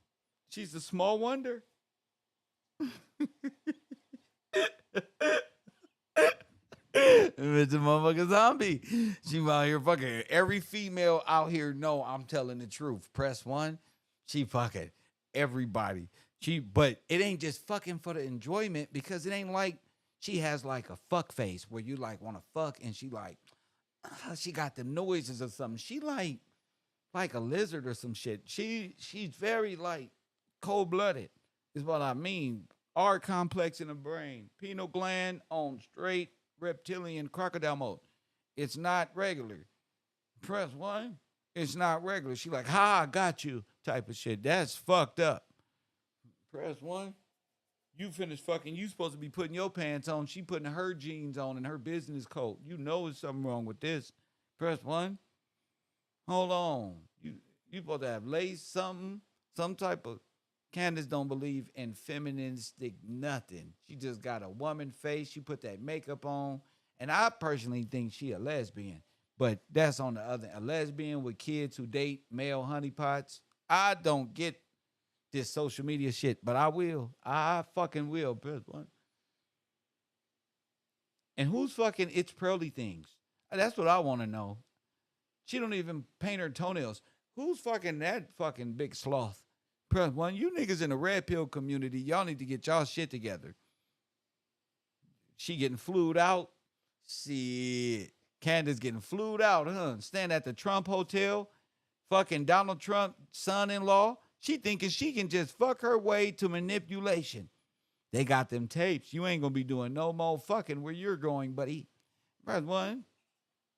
She's a small wonder. It's a motherfucking zombie. She out here fucking every female out here. No, I'm telling the truth. Press 1. She fucking everybody. But it ain't just fucking for the enjoyment because it ain't like she has like a fuck face where you like want to fuck and she like she got the noises or something. She like a lizard or some shit. She's very like cold blooded. Is what I mean. R complex in the brain. Pineal gland on straight reptilian crocodile mode. It's not regular. Press 1. It's not regular. She like, ha, I got you type of shit. That's fucked up. Press 1. You finished fucking. You supposed to be putting your pants on. She putting her jeans on and her business coat. You know there's something wrong with this. Press 1. Hold on. You supposed to have lace something, some type of. Candace don't believe in feministic nothing. She just got a woman face. She put that makeup on. And I personally think she a lesbian. But that's on the other. A lesbian with kids who date male honeypots. I don't get this social media shit, but I will. I fucking will. And who's fucking It's Pearly Things? That's what I want to know. She don't even paint her toenails. Who's fucking that fucking big sloth? Press 1. You niggas in the red pill community, y'all need to get y'all shit together. She getting flued out. Shit. Candace getting flued out, huh? Stand at the Trump Hotel. Fucking Donald Trump son-in-law She thinking she can just fuck her way to manipulation. They got them tapes. You ain't gonna be doing no more fucking where you're going, buddy. Press one.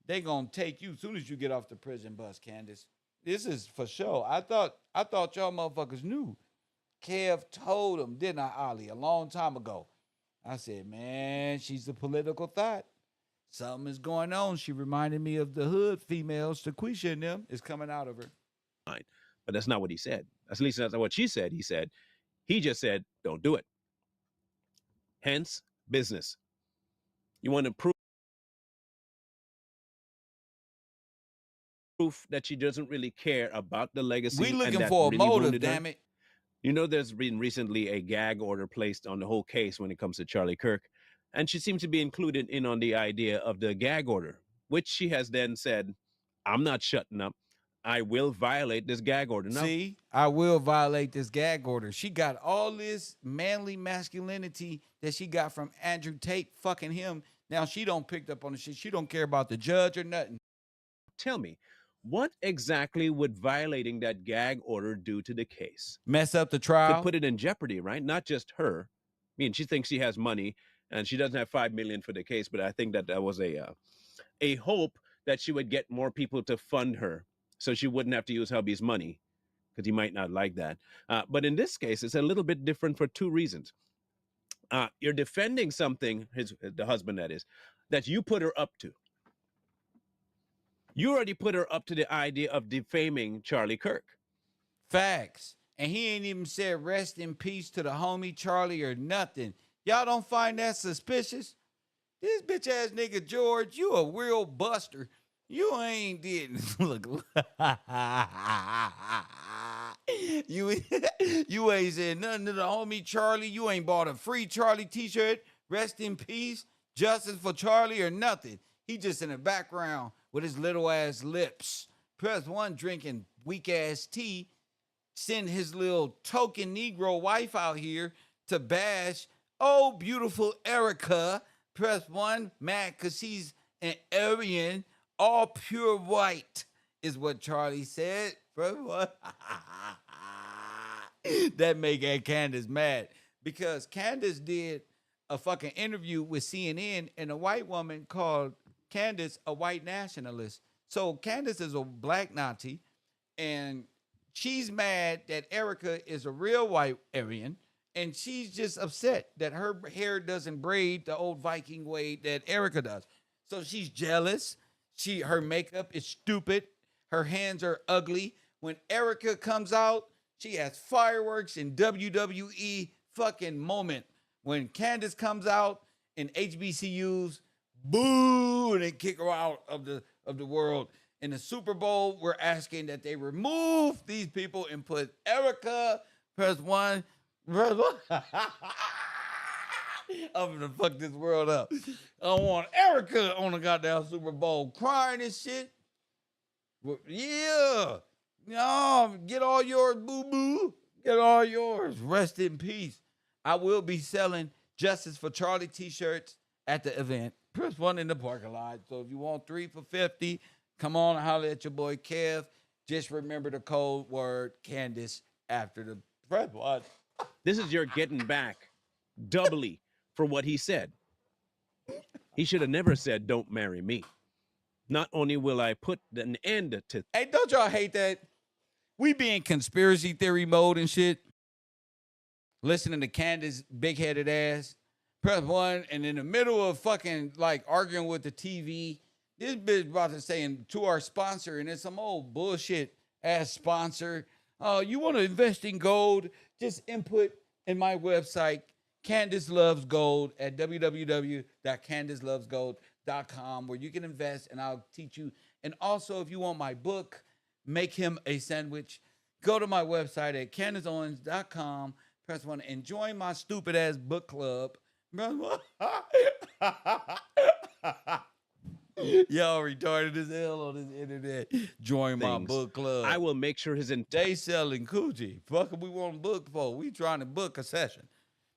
They gonna take you as soon as you get off the prison bus, Candace. This is for sure. I thought y'all motherfuckers knew. Kev told them, didn't I, Ollie, a long time ago. I said, man, she's a political thought. Something is going on. She reminded me of the hood females, Taquisha and them, is coming out of her. But that's not what he said. At least that's not what she said. He just said, don't do it. Hence, business. You want to proof that she doesn't really care about the legacy. We looking for a motive, damn it. You know, there's been recently a gag order placed on the whole case when it comes to Charlie Kirk, and she seems to be included in on the idea of the gag order, which she has then said, I'm not shutting up. I will violate this gag order. Now, see, I will violate this gag order. She got all this manly masculinity that she got from Andrew Tate fucking him. Now she don't pick up on the shit. She don't care about the judge or nothing. tell me, what exactly would violating that gag order do to the case? Mess up the trial. Could put it in jeopardy, right? Not just her. I mean, she thinks she has money and she doesn't have $5 million for the case, but I think that was a hope that she would get more people to fund her, so she wouldn't have to use hubby's money, because he might not like that. But in this case, it's a little bit different for two reasons. You're defending something, the husband that is, that you put her up to. You already put her up to the idea of defaming Charlie Kirk. Facts. And he ain't even said rest in peace to the homie Charlie or nothing. Y'all don't find that suspicious? This bitch ass nigga George, you a real buster. You ain't did look. you ain't said nothing to the homie Charlie. You ain't bought a free Charlie t-shirt. Rest in peace, justice for Charlie or nothing. He just in the background with his little ass lips. Press one drinking weak ass tea. Send his little token Negro wife out here to bash. Oh, beautiful Erica. Press one, mad because she's an Aryan. All pure white is what Charlie said. That make Candace mad because Candace did a fucking interview with CNN and a white woman called Candace a white nationalist. So Candace is a black Nazi and she's mad that Erica is a real white Aryan and she's just upset that her hair doesn't braid the old Viking way that Erica does. So she's jealous. Her makeup is stupid. Her hands are ugly. When Erica comes out, she has fireworks and WWE fucking moment. When Candace comes out in HBCUs, boo, and they kick her out of the world. In the Super Bowl, we're asking that they remove these people and put Erica, press one. I'm gonna fuck this world up. I want Erica on the goddamn Super Bowl crying and shit. Yeah. No, get all yours, boo-boo. Get all yours. Rest in peace. I will be selling Justice for Charlie t-shirts at the event. Press one in the parking lot. So if you want 3 for $50, come on and holler at your boy Kev. Just remember the code word Candace after the press one. This is your getting back doubly for what he said. He should have never said, don't marry me. Not only will I put an end to... Hey, don't y'all hate that? We be in conspiracy theory mode and shit. Listening to Candace big-headed ass. Press one, and in the middle of fucking, like, arguing with the TV, this bitch about to say to our sponsor, and it's some old bullshit-ass sponsor. Oh, you want to invest in gold? Just input in my website, Candace Loves Gold at www.candacelovesgold.com, where you can invest and I'll teach you. And also, if you want my book, Make Him a Sandwich, go to my website at CandaceOwens.com, press one, and join my stupid ass book club. Y'all retarded as hell on this internet. Join my book club. I will make sure they selling coochie. Fuck we want book for. We trying to book a session.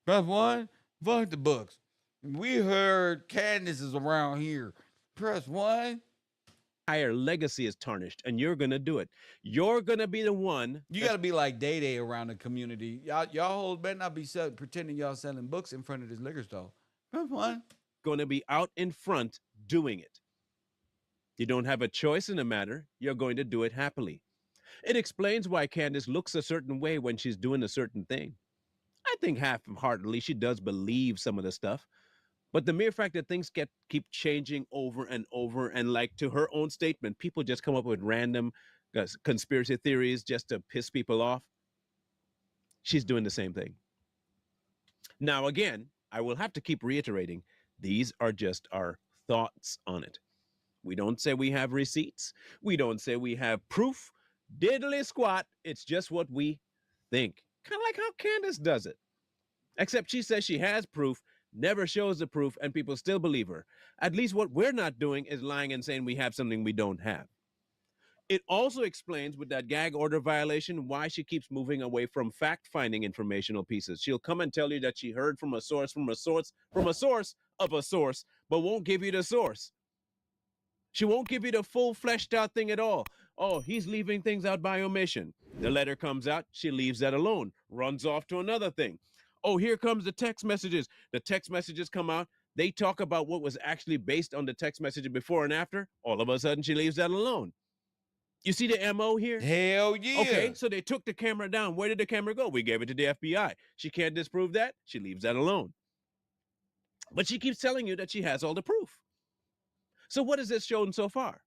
Press one, fuck the books. We heard Candace is around here. Press one. entire legacy is tarnished, and you're going to do it. You're going to be the one You that's got to be like Day Day around the community. Y'all hoes better not be pretending y'all selling books in front of this liquor store. Come on. going to be out in front doing it. You don't have a choice in the matter. You're going to do it happily. It explains why Candace looks a certain way when she's doing a certain thing. I think half-heartedly she does believe some of the stuff, but the mere fact that things keep changing over and over, and like to her own statement, people just come up with random conspiracy theories just to piss people off. She's doing the same thing. Now, again, I will have to keep reiterating, these are just our thoughts on it. We don't say we have receipts. We don't say we have proof. Diddly squat. It's just what we think. Kind of like how Candace does it. Except she says she has proof, never shows the proof, and people still believe her. At least what we're not doing is lying and saying we have something we don't have. It also explains with that gag order violation why she keeps moving away from fact-finding informational pieces. She'll come and tell you that she heard from a source, from a source, from a source of a source, but won't give you the source. She won't give you the full fleshed out thing at all. Oh, he's leaving things out by omission. The letter comes out, she leaves that alone, runs off to another thing. Oh, here comes the text messages. The text messages come out. They talk about what was actually based on the text messages before and after. All of a sudden, she leaves that alone. You see the MO here? Hell yeah. Okay, so they took the camera down. Where did the camera go? We gave it to the FBI. She can't disprove that. She leaves that alone. But she keeps telling you that she has all the proof. So what has this shown so far?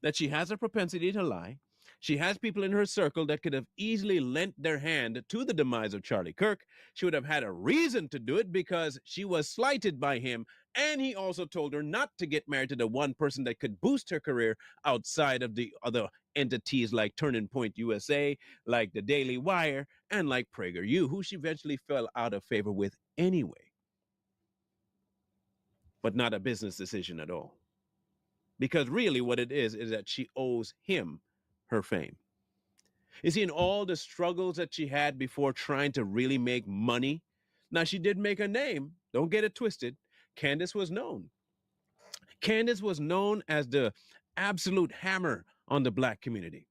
That she has a propensity to lie. She has people in her circle that could have easily lent their hand to the demise of Charlie Kirk. She would have had a reason to do it because she was slighted by him, and he also told her not to get married to the one person that could boost her career outside of the other entities like Turning Point USA, like the Daily Wire, and like PragerU, who she eventually fell out of favor with anyway. But not a business decision at all. Because really what it is that she owes him her fame. You see, in all the struggles that she had before trying to really make money, now she did make a name, don't get it twisted. Candace was known. Candace was known as the absolute hammer on the black community.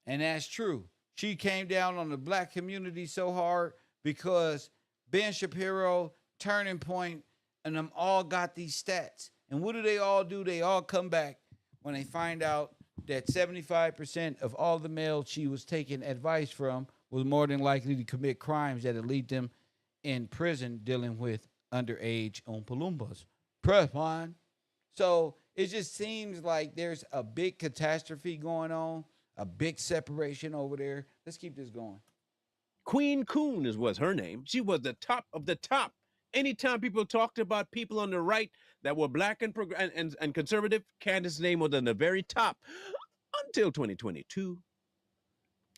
And that's true. She came down on the black community so hard because Ben Shapiro, Turning Point, and them all got these stats. And what do? They all come back when they find out that 75% of all the males she was taking advice from was more than likely to commit crimes that would lead them in prison dealing with underage Oompa Loompas. Press one. So it just seems like there's a big catastrophe going on, a big separation over there. Let's keep this going. Queen Coon was her name. She was the top of the top. Anytime people talked about people on the right that were black and conservative, Candace's name was on the very top until 2022.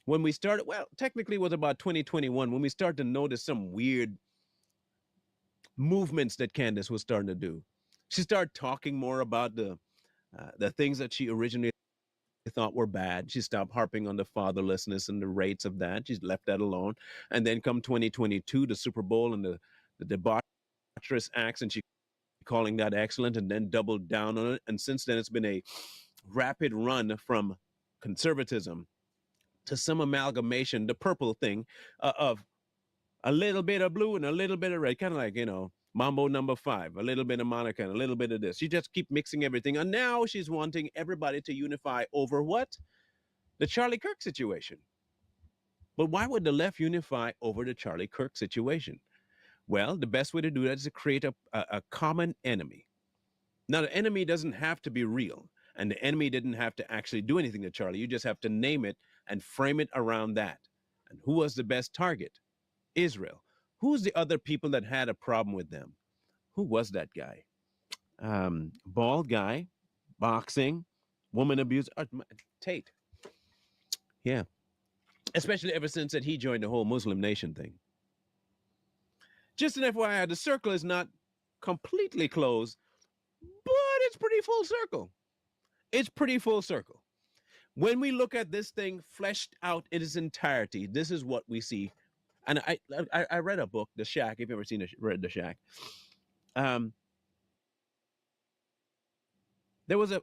When we started, well, technically it was about 2021, when we started to notice some weird movements that Candace was starting to do. She started talking more about the things that she originally thought were bad. She stopped harping on the fatherlessness and the rates of that. She's left that alone. And then come 2022, the Super Bowl and the debaucherous acts, and she calling that excellent, and then doubled down on it. And since then, it's been a rapid run from conservatism to some amalgamation, the purple thing, of a little bit of blue and a little bit of red, kind of like, Mambo number 5, a little bit of Monica and a little bit of this. She just keep mixing everything. And now she's wanting everybody to unify over what? The Charlie Kirk situation. But why would the left unify over the Charlie Kirk situation? Well, the best way to do that is to create a common enemy. Now, the enemy doesn't have to be real, and the enemy didn't have to actually do anything to Charlie. You just have to name it and frame it around that. And who was the best target? Israel. Who's the other people that had a problem with them? Who was that guy? Bald guy, boxing, woman abuse, Tate. Yeah. Especially ever since that he joined the whole Muslim nation thing. Just an FYI, the circle is not completely closed, but it's pretty full circle. It's pretty full circle. When we look at this thing fleshed out in its entirety, this is what we see. And I read a book, The Shack, if you've ever read The Shack. There was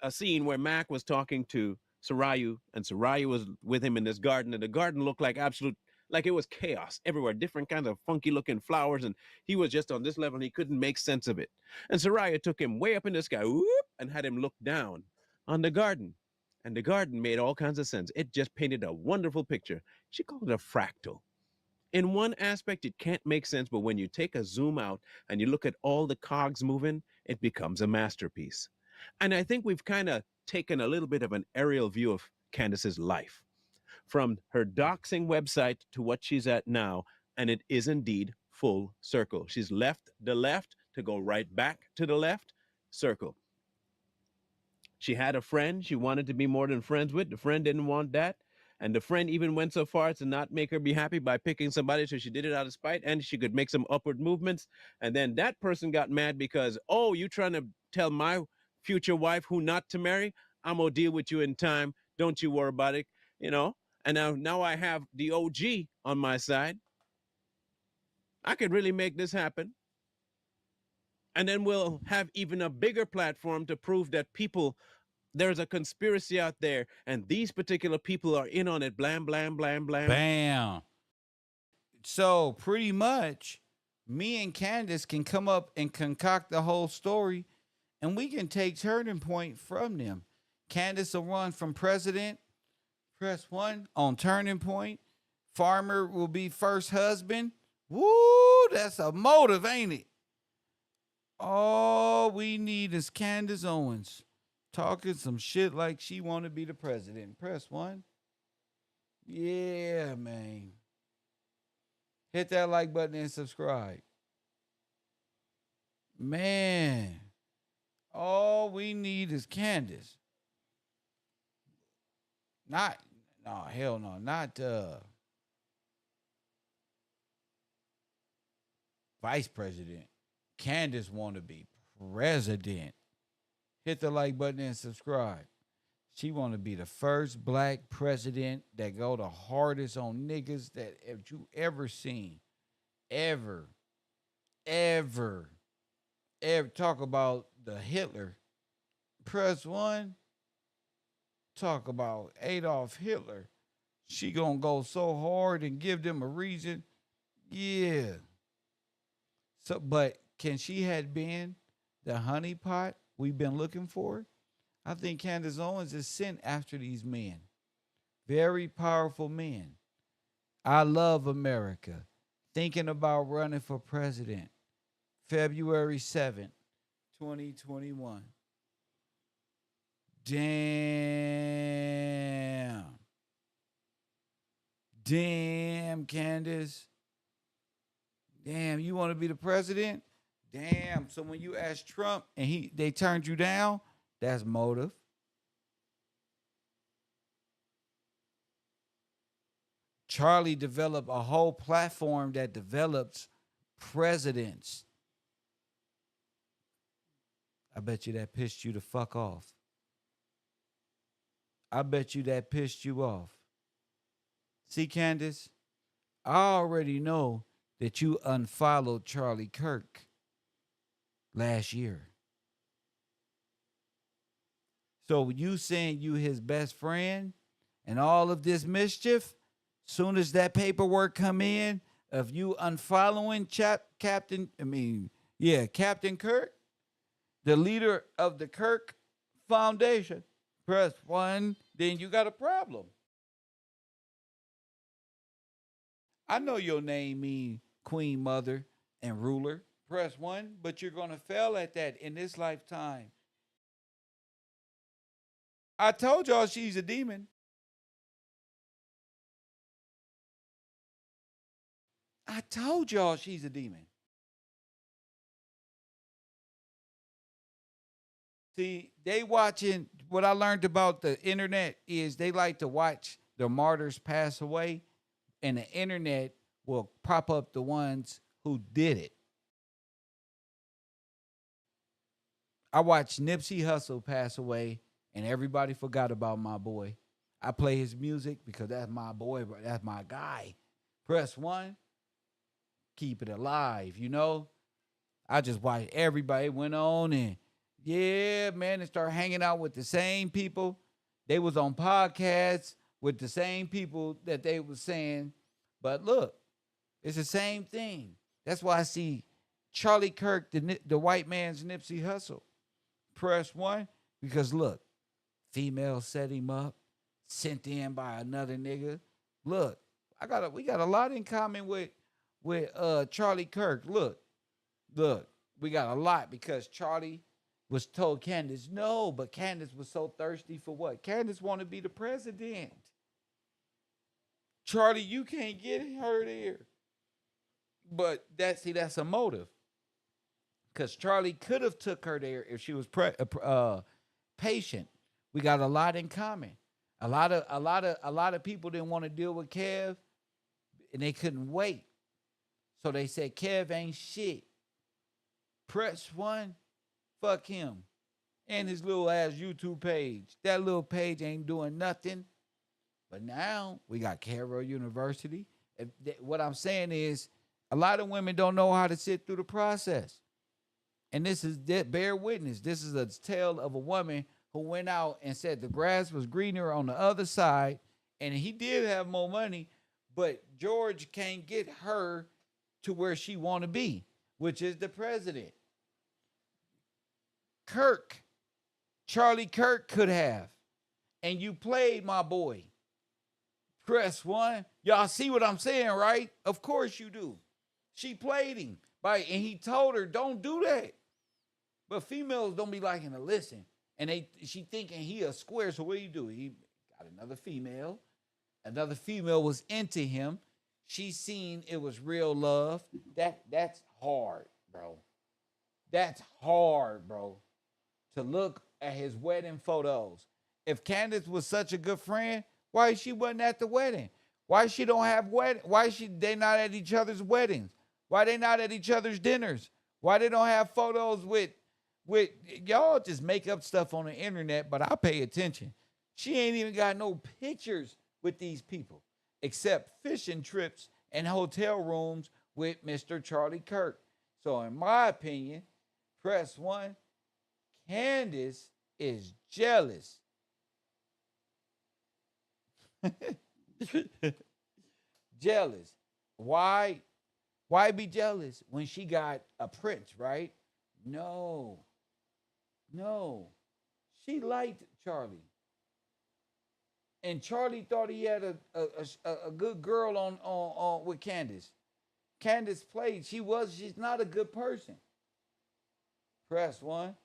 a scene where Mac was talking to Sarayu, and Sarayu was with him in this garden, and the garden looked like absolute, like it was chaos everywhere, different kinds of funky looking flowers, and he was just on this level, and he couldn't make sense of it. And Sarayu took him way up in the sky, whoop, and had him look down on the garden. And the garden made all kinds of sense. It just painted a wonderful picture. She called it a fractal. In one aspect, it can't make sense, but when you take a zoom out and you look at all the cogs moving, it becomes a masterpiece. And I think we've kind of taken a little bit of an aerial view of Candace's life from her doxing website to what she's at now. And it is indeed full circle. She's left the left to go right back to the left circle. She had a friend she wanted to be more than friends with. The friend didn't want that. And the friend even went so far as to not make her be happy by picking somebody. So she did it out of spite, and she could make some upward movements. And then that person got mad because, oh, you trying to tell my future wife who not to marry? I'm going to deal with you in time. Don't you worry about it. You know? And now I have the OG on my side. I could really make this happen. And then we'll have even a bigger platform to prove that people, there's a conspiracy out there, and these particular people are in on it. Blam, blam, blam, blam. Bam. So pretty much, me and Candace can come up and concoct the whole story, and we can take turning point from them. Candace will run from president, press 1 on turning point. Farmer will be first husband. Woo, that's a motive, ain't it? All we need is Candace Owens talking some shit like she want to be the president. Press 1. Yeah, man. Hit that like button and subscribe. Man, all we need is Candace. Not vice president. Candace want to be president. Hit the like button and subscribe. She want to be the first black president that go the hardest on niggas that you ever seen. Ever. Talk about the Hitler. Press 1. Talk about Adolf Hitler. She gonna go so hard and give them a reason. Yeah. So, but can she had been the honeypot we've been looking for? I think Candace Owens is sent after these men. Very powerful men. I love America. Thinking about running for president. February 7th, 2021. Damn, Candace. Damn, you want to be the president? Damn. So when you asked Trump and they turned you down, that's motive. Charlie developed a whole platform that develops presidents. I bet you that pissed you the fuck off. I bet you that pissed you off. See, Candace, I already know that you unfollowed Charlie Kirk last year. So you saying you his best friend and all of this mischief, soon as that paperwork come in of you unfollowing Captain Kirk, the leader of the Kirk Foundation, press 1, then you got a problem. I know your name mean queen, mother, and ruler. Press 1, but you're going to fail at that in this lifetime. I told y'all she's a demon. I told y'all she's a demon. See, they watching, what I learned about the internet is they like to watch the martyrs pass away, and the internet will prop up the ones who did it. I watched Nipsey Hussle pass away, and everybody forgot about my boy. I play his music because that's my boy, but that's my guy. Press 1, keep it alive, you know? I just watched everybody went on and Yeah, man, and start hanging out with the same people. They was on podcasts with the same people that they was saying. But look, it's the same thing. That's why I see Charlie Kirk, the white man's Nipsey Hussle. Press one, because look, female set him up, sent in by another nigga. Look, we got a lot in common with Charlie Kirk. Look, we got a lot because Charlie was told Candace no, but Candace was so thirsty for what? Candace wanted to be the president. Charlie, you can't get her there. But that's a motive. Because Charlie could have took her there if she was patient. We got a lot in common. A lot of people didn't want to deal with Kev, and they couldn't wait. So they said Kev ain't shit. Press one, fuck him, and his little ass YouTube page. That little page ain't doing nothing. But now we got KevRow University. What I'm saying is, a lot of women don't know how to sit through the process. And this is bear witness. This is a tale of a woman who went out and said the grass was greener on the other side, and he did have more money, but George can't get her to where she want to be, which is the president. Charlie Kirk could have, and you played my boy. Press one. Y'all see what I'm saying, right? Of course you do. She played him, and he told her, don't do that. But females don't be liking to listen. And she thinking he a square, so what do? He got another female. Another female was into him. She seen it was real love. That's hard, bro. That's hard, bro. To look at his wedding photos. If Candace was such a good friend, why she wasn't at the wedding? Why she don't have wedding? Why they not at each other's weddings? Why they not at each other's dinners? Why they don't have photos with y'all just make up stuff on the internet, but I pay attention. She ain't even got no pictures with these people except fishing trips and hotel rooms with Mr. Charlie Kirk. So in my opinion, press one, Candace is jealous. Jealous. Why be jealous when she got a prince, right? No. She liked Charlie. And Charlie thought he had a good girl on with Candace. Candace played. She's not a good person. Press one.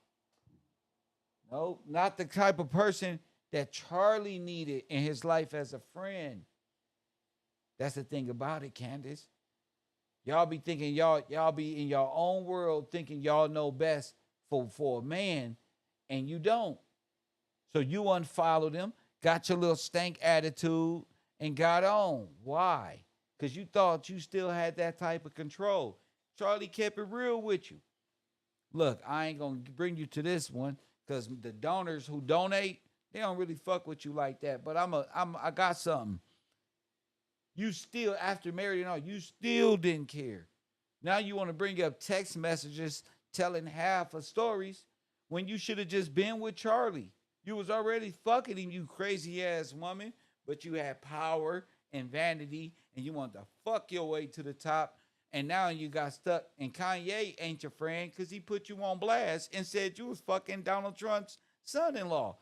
No, not the type of person that Charlie needed in his life as a friend. That's the thing about it, Candace. Y'all be thinking y'all be in your own world thinking y'all know best for a man, and you don't. So you unfollowed him, got your little stank attitude, and got on. Why? Because you thought you still had that type of control. Charlie kept it real with you. Look, I ain't gonna bring you to this one because the donors who donate, they don't really fuck with you like that. But I got something. You still, after married and all, you still didn't care. Now you want to bring up text messages telling half of stories when you should have just been with Charlie. You was already fucking him, you crazy ass woman, but you had power and vanity and you wanted to fuck your way to the top. And now you got stuck, and Kanye ain't your friend because he put you on blast and said you was fucking Donald Trump's son-in-law.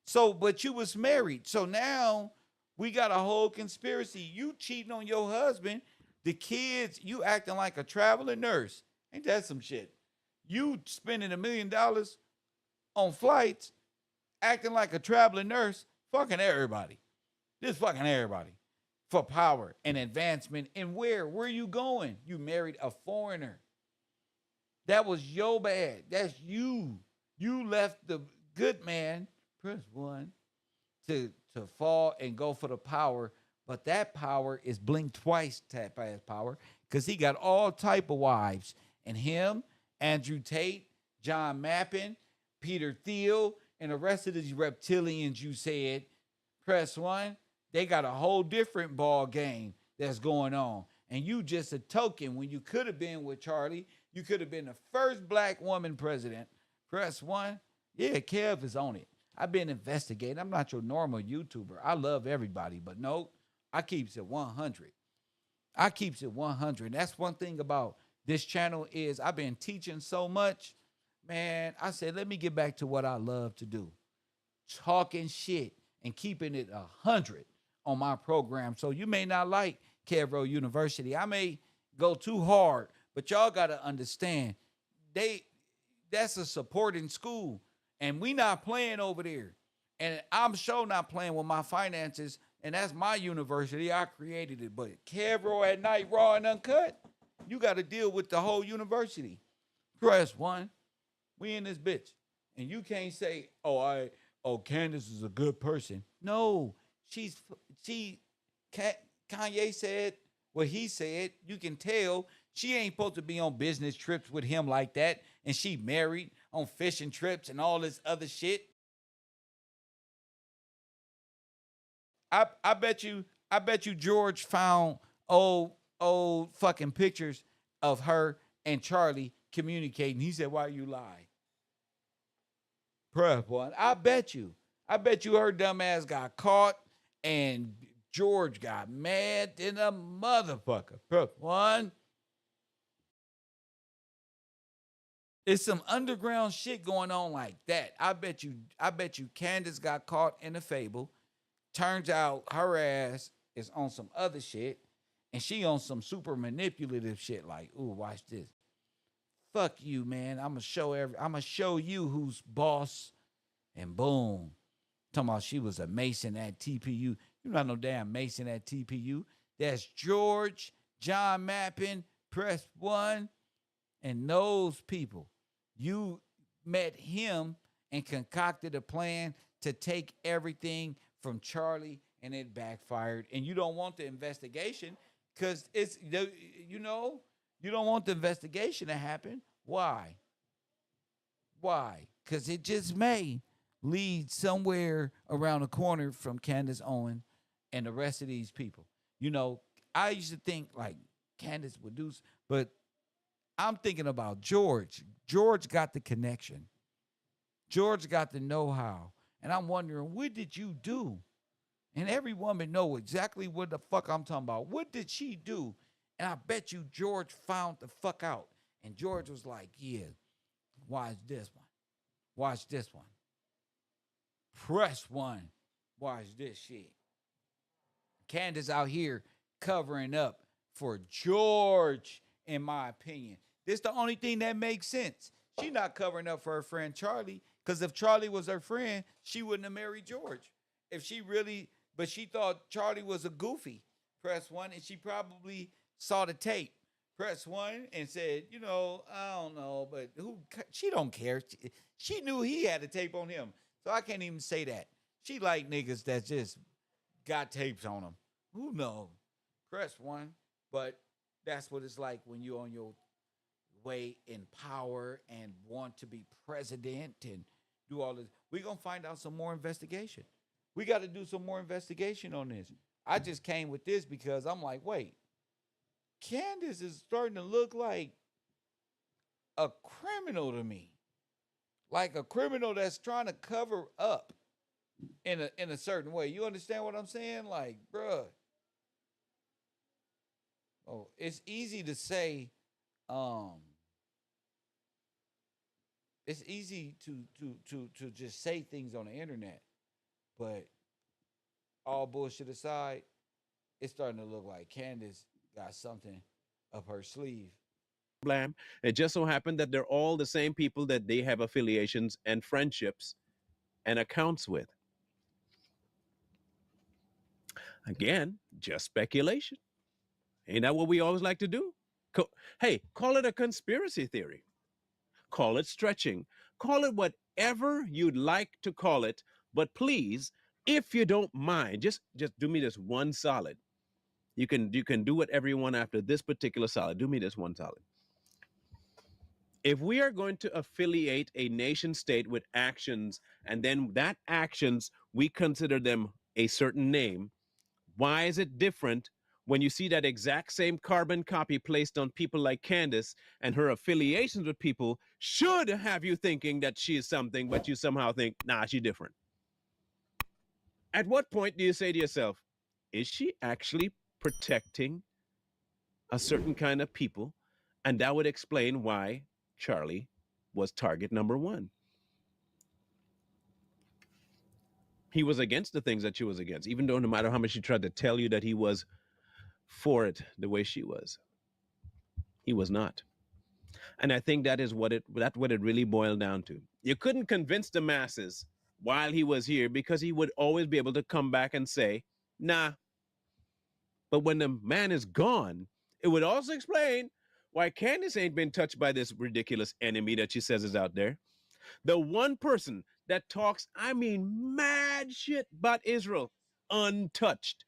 So, but you was married. So now we got a whole conspiracy. You cheating on your husband. The kids, you acting like a traveling nurse. Ain't that some shit? You spending $1 million on flights, acting like a traveling nurse, fucking everybody. Just fucking everybody. For power and advancement. And where you going? You married a foreigner. That was your bad. That's you. You left the good man, press one, to fall and go for the power. But that power is blink twice type of power because he got all type of wives. And him, Andrew Tate, John Mappin, Peter Thiel, and the rest of these reptilians you said, press one, they got a whole different ball game that's going on. And you just a token when you could have been with Charlie. You could have been the first black woman president. Press 1. Yeah, Kev is on it. I've been investigating. I'm not your normal YouTuber. I love everybody, but no, I keeps it 100. I keeps it 100. That's one thing about this channel is I've been teaching so much. Man, I said, let me get back to what I love to do. Talking shit and keeping it 100 on my program. So you may not like KevRow University. I may go too hard, but y'all got to understand that's a supporting school, and we not playing over there. And I'm sure not playing with my finances, and that's my university. I created it. But KevRow at night, raw and uncut, you got to deal with the whole university. Press 1. We in this bitch. And you can't say, Candace is a good person. No, Kanye said what he said. You can tell she ain't supposed to be on business trips with him like that. And she married on fishing trips and all this other shit. I bet you George found old fucking pictures of her and Charlie communicating. He said, why you lie? Prep one. I bet you her dumb ass got caught and George got mad than a motherfucker. Prep one. It's some underground shit going on like that. I bet you Candace got caught in a fable. Turns out her ass is on some other shit, and she on some super manipulative shit. Like, ooh, watch this. Fuck you, man. I'ma show you who's boss. And boom. Talking about she was a Mason at TPU. You're not no damn Mason at TPU. That's George, John Mappin, Press One, and those people. You met him and concocted a plan to take everything from Charlie, and it backfired. And you don't want the investigation because you don't want the investigation to happen. Why? Because it just may lead somewhere around the corner from Candace Owens and the rest of these people. I used to think like Candace would do, but I'm thinking about George. George got the connection. George got the know-how. And I'm wondering, what did you do? And every woman know exactly what the fuck I'm talking about. What did she do? And I bet you George found the fuck out. And George was like, yeah, watch this one. Watch this one. Press one. Watch this shit. Candace out here covering up for George, in my opinion. This the only thing that makes sense. She not covering up for her friend Charlie, because if Charlie was her friend, she wouldn't have married George. But she thought Charlie was a goofy. Press one, and she probably saw the tape. Press one and said, I don't know, but she don't care. She knew he had a tape on him. So I can't even say that. She like niggas that just got tapes on them. Who knows? Press one. But that's what it's like when you're on your way in power and want to be president and do all this. We're going to find out some more investigation. We got to do some more investigation on this. I just came with this because I'm like, wait, Candace is starting to look like a criminal to me. Like a criminal that's trying to cover up in a certain way. You understand what I'm saying? Like, bruh. Oh, it's easy to say, it's easy to just say things on the internet, but all bullshit aside, it's starting to look like Candace got something up her sleeve. Blam. It just so happened that they're all the same people that they have affiliations and friendships and accounts with. Again, just speculation. Ain't that what we always like to do? Hey, call it a conspiracy theory. Call it stretching. Call it whatever you'd like to call it. But please, if you don't mind, just do me this one solid. You can do whatever you want after this particular solid. Do me this one solid. If we are going to affiliate a nation state with actions, and then that actions, we consider them a certain name, why is it different when you see that exact same carbon copy placed on people like Candace, and her affiliations with people should have you thinking that she is something, but you somehow think, nah, she's different. At what point do you say to yourself, is she actually protecting a certain kind of people? And that would explain why Charlie was target number one. He was against the things that she was against, even though no matter how much she tried to tell you that he was for it the way she was, he was not. And I think that's what it really boiled down to. You couldn't convince the masses while he was here because he would always be able to come back and say, nah. But when the man is gone, it would also explain why Candace ain't been touched by this ridiculous enemy that she says is out there. The one person that talks, I mean, mad shit about Israel, untouched.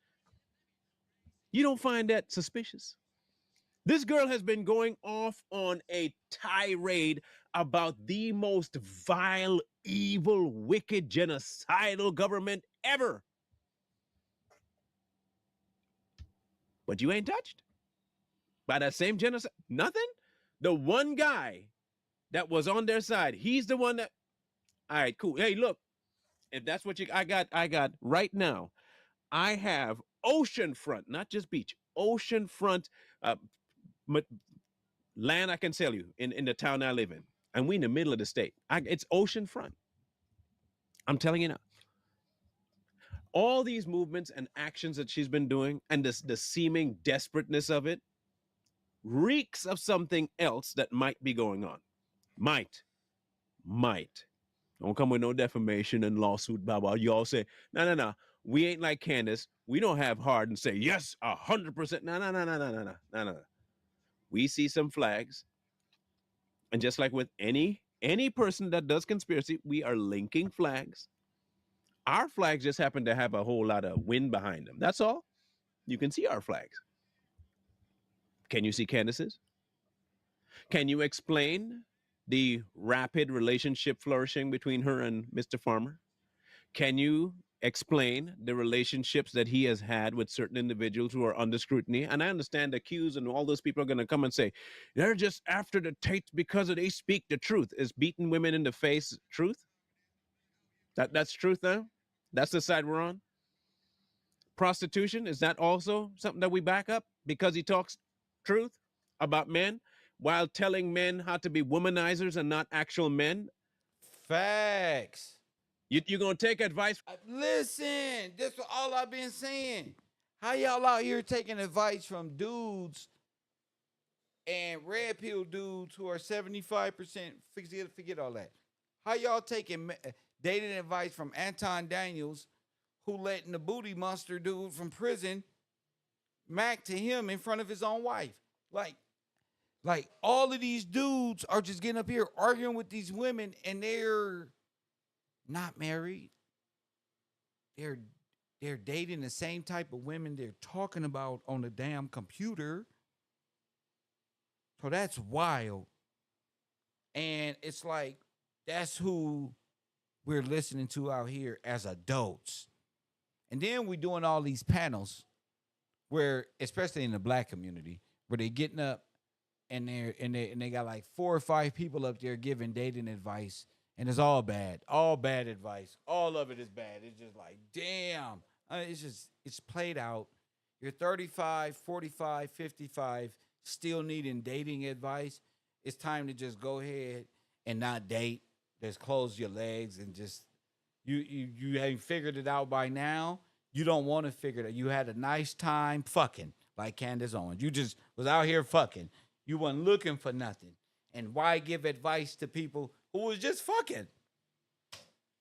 You don't find that suspicious? This girl has been going off on a tirade about the most vile, evil, wicked, genocidal government ever. But you ain't touched by that same genocide. Nothing. The one guy that was on their side, he's the one that. All right, cool. Hey, look, if that's what I got right now. I have oceanfront, not just beach, oceanfront land I can sell you in the town I live in. And we in the middle of the state. It's oceanfront. I'm telling you now. All these movements and actions that she's been doing and the seeming desperateness of it reeks of something else that might be going on. Might. Don't come with no defamation and lawsuit, blah, blah. You all say, no. We ain't like Candace. We don't have hard and say, yes, 100%. No. We see some flags. And just like with any person that does conspiracy, we are linking flags. Our flags just happen to have a whole lot of wind behind them. That's all. You can see our flags. Can you see Candace's? Can you explain the rapid relationship flourishing between her and Mr. Farmer? Can you explain the relationships that he has had with certain individuals who are under scrutiny? And I understand the accused and all those people are going to come and say, they're just after the Tates because they speak the truth. Is beating women in the face truth? That's truth now? That's the side we're on? Prostitution, is that also something that we back up because he talks truth about men while telling men how to be womanizers and not actual men? Facts. You're going to take advice? Listen, that's all I've been saying. How y'all out here taking advice from dudes and red pill dudes who are 75%? Forget all that. How y'all taking dating advice from Anton Daniels, who letting the booty monster dude from prison mac to him in front of his own wife? Like all of these dudes are just getting up here arguing with these women, and they're not married. They're dating the same type of women they're talking about on the damn computer. So that's wild. And it's like, that's who we're listening to out here as adults. And then we're doing all these panels where, especially in the black community, where they're getting up and they got like 4 or 5 people up there giving dating advice, and it's all bad advice. All of it is bad. It's just like, damn, it's played out. You're 35, 45, 55, still needing dating advice. It's time to just go ahead and not date. Just close your legs and just, you haven't figured it out by now. You don't want to figure it out. You had a nice time fucking like Candace Owens. You just was out here fucking. You weren't looking for nothing. And why give advice to people who was just fucking?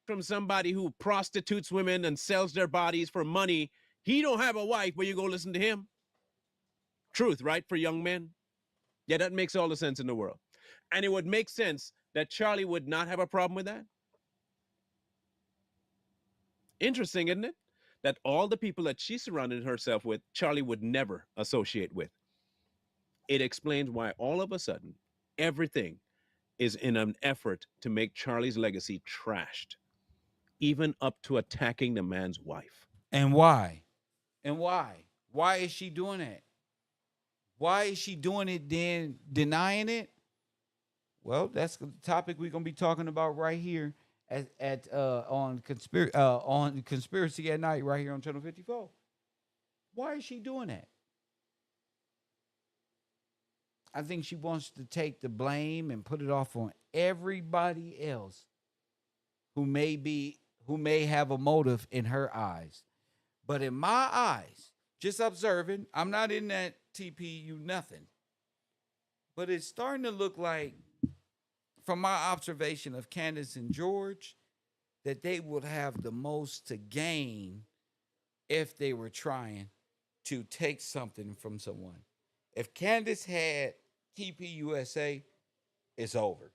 From somebody who prostitutes women and sells their bodies for money. He don't have a wife, but you go listen to him. Truth, right, for young men? Yeah, that makes all the sense in the world. And it would make sense that Charlie would not have a problem with that. Interesting, isn't it? That all the people that she surrounded herself with, Charlie would never associate with. It explains why all of a sudden, everything is in an effort to make Charlie's legacy trashed, even up to attacking the man's wife. And why? And why? Why is she doing that? Why is she doing it then denying it? Well, that's the topic we're gonna be talking about right here at on conspiracy at night right here on Channel 54. Why is she doing that? I think she wants to take the blame and put it off on everybody else who may have a motive in her eyes. But in my eyes, just observing, I'm not in that TPU nothing. But it's starting to look like, from my observation of Candace and George, that they would have the most to gain if they were trying to take something from someone. If Candace had TPUSA, it's over.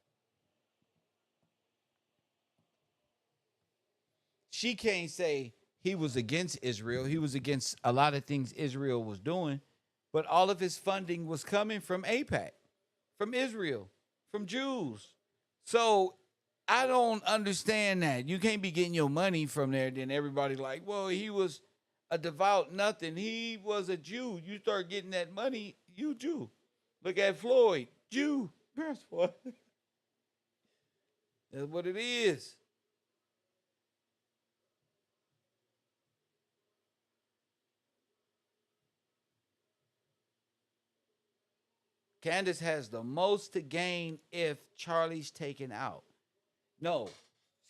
She can't say he was against Israel. He was against a lot of things Israel was doing, but all of his funding was coming from AIPAC, from Israel, from Jews. So I don't understand that. You can't be getting your money from there. Then everybody like, well, he was a devout nothing. He was a Jew. You start getting that money, you Jew. Look at Floyd, Jew. That's what. That's what it is. Candace has the most to gain if Charlie's taken out. No,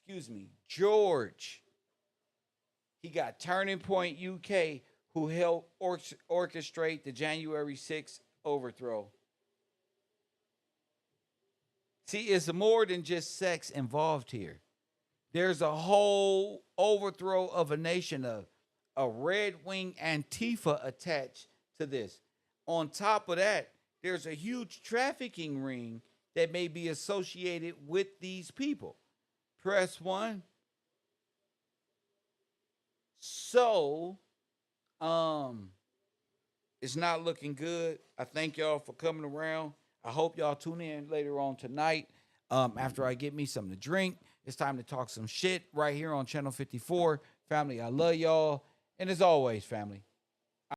excuse me, George. He got Turning Point UK, who helped orchestrate the January 6th overthrow. See, it's more than just sex involved here. There's a whole overthrow of a nation, a red wing Antifa attached to this. On top of that, there's a huge trafficking ring that may be associated with these people. Press one. So, it's not looking good. I thank y'all for coming around. I hope y'all tune in later on tonight. After I get me something to drink, it's time to talk some shit right here on Channel 54. Family, I love y'all. And as always, family,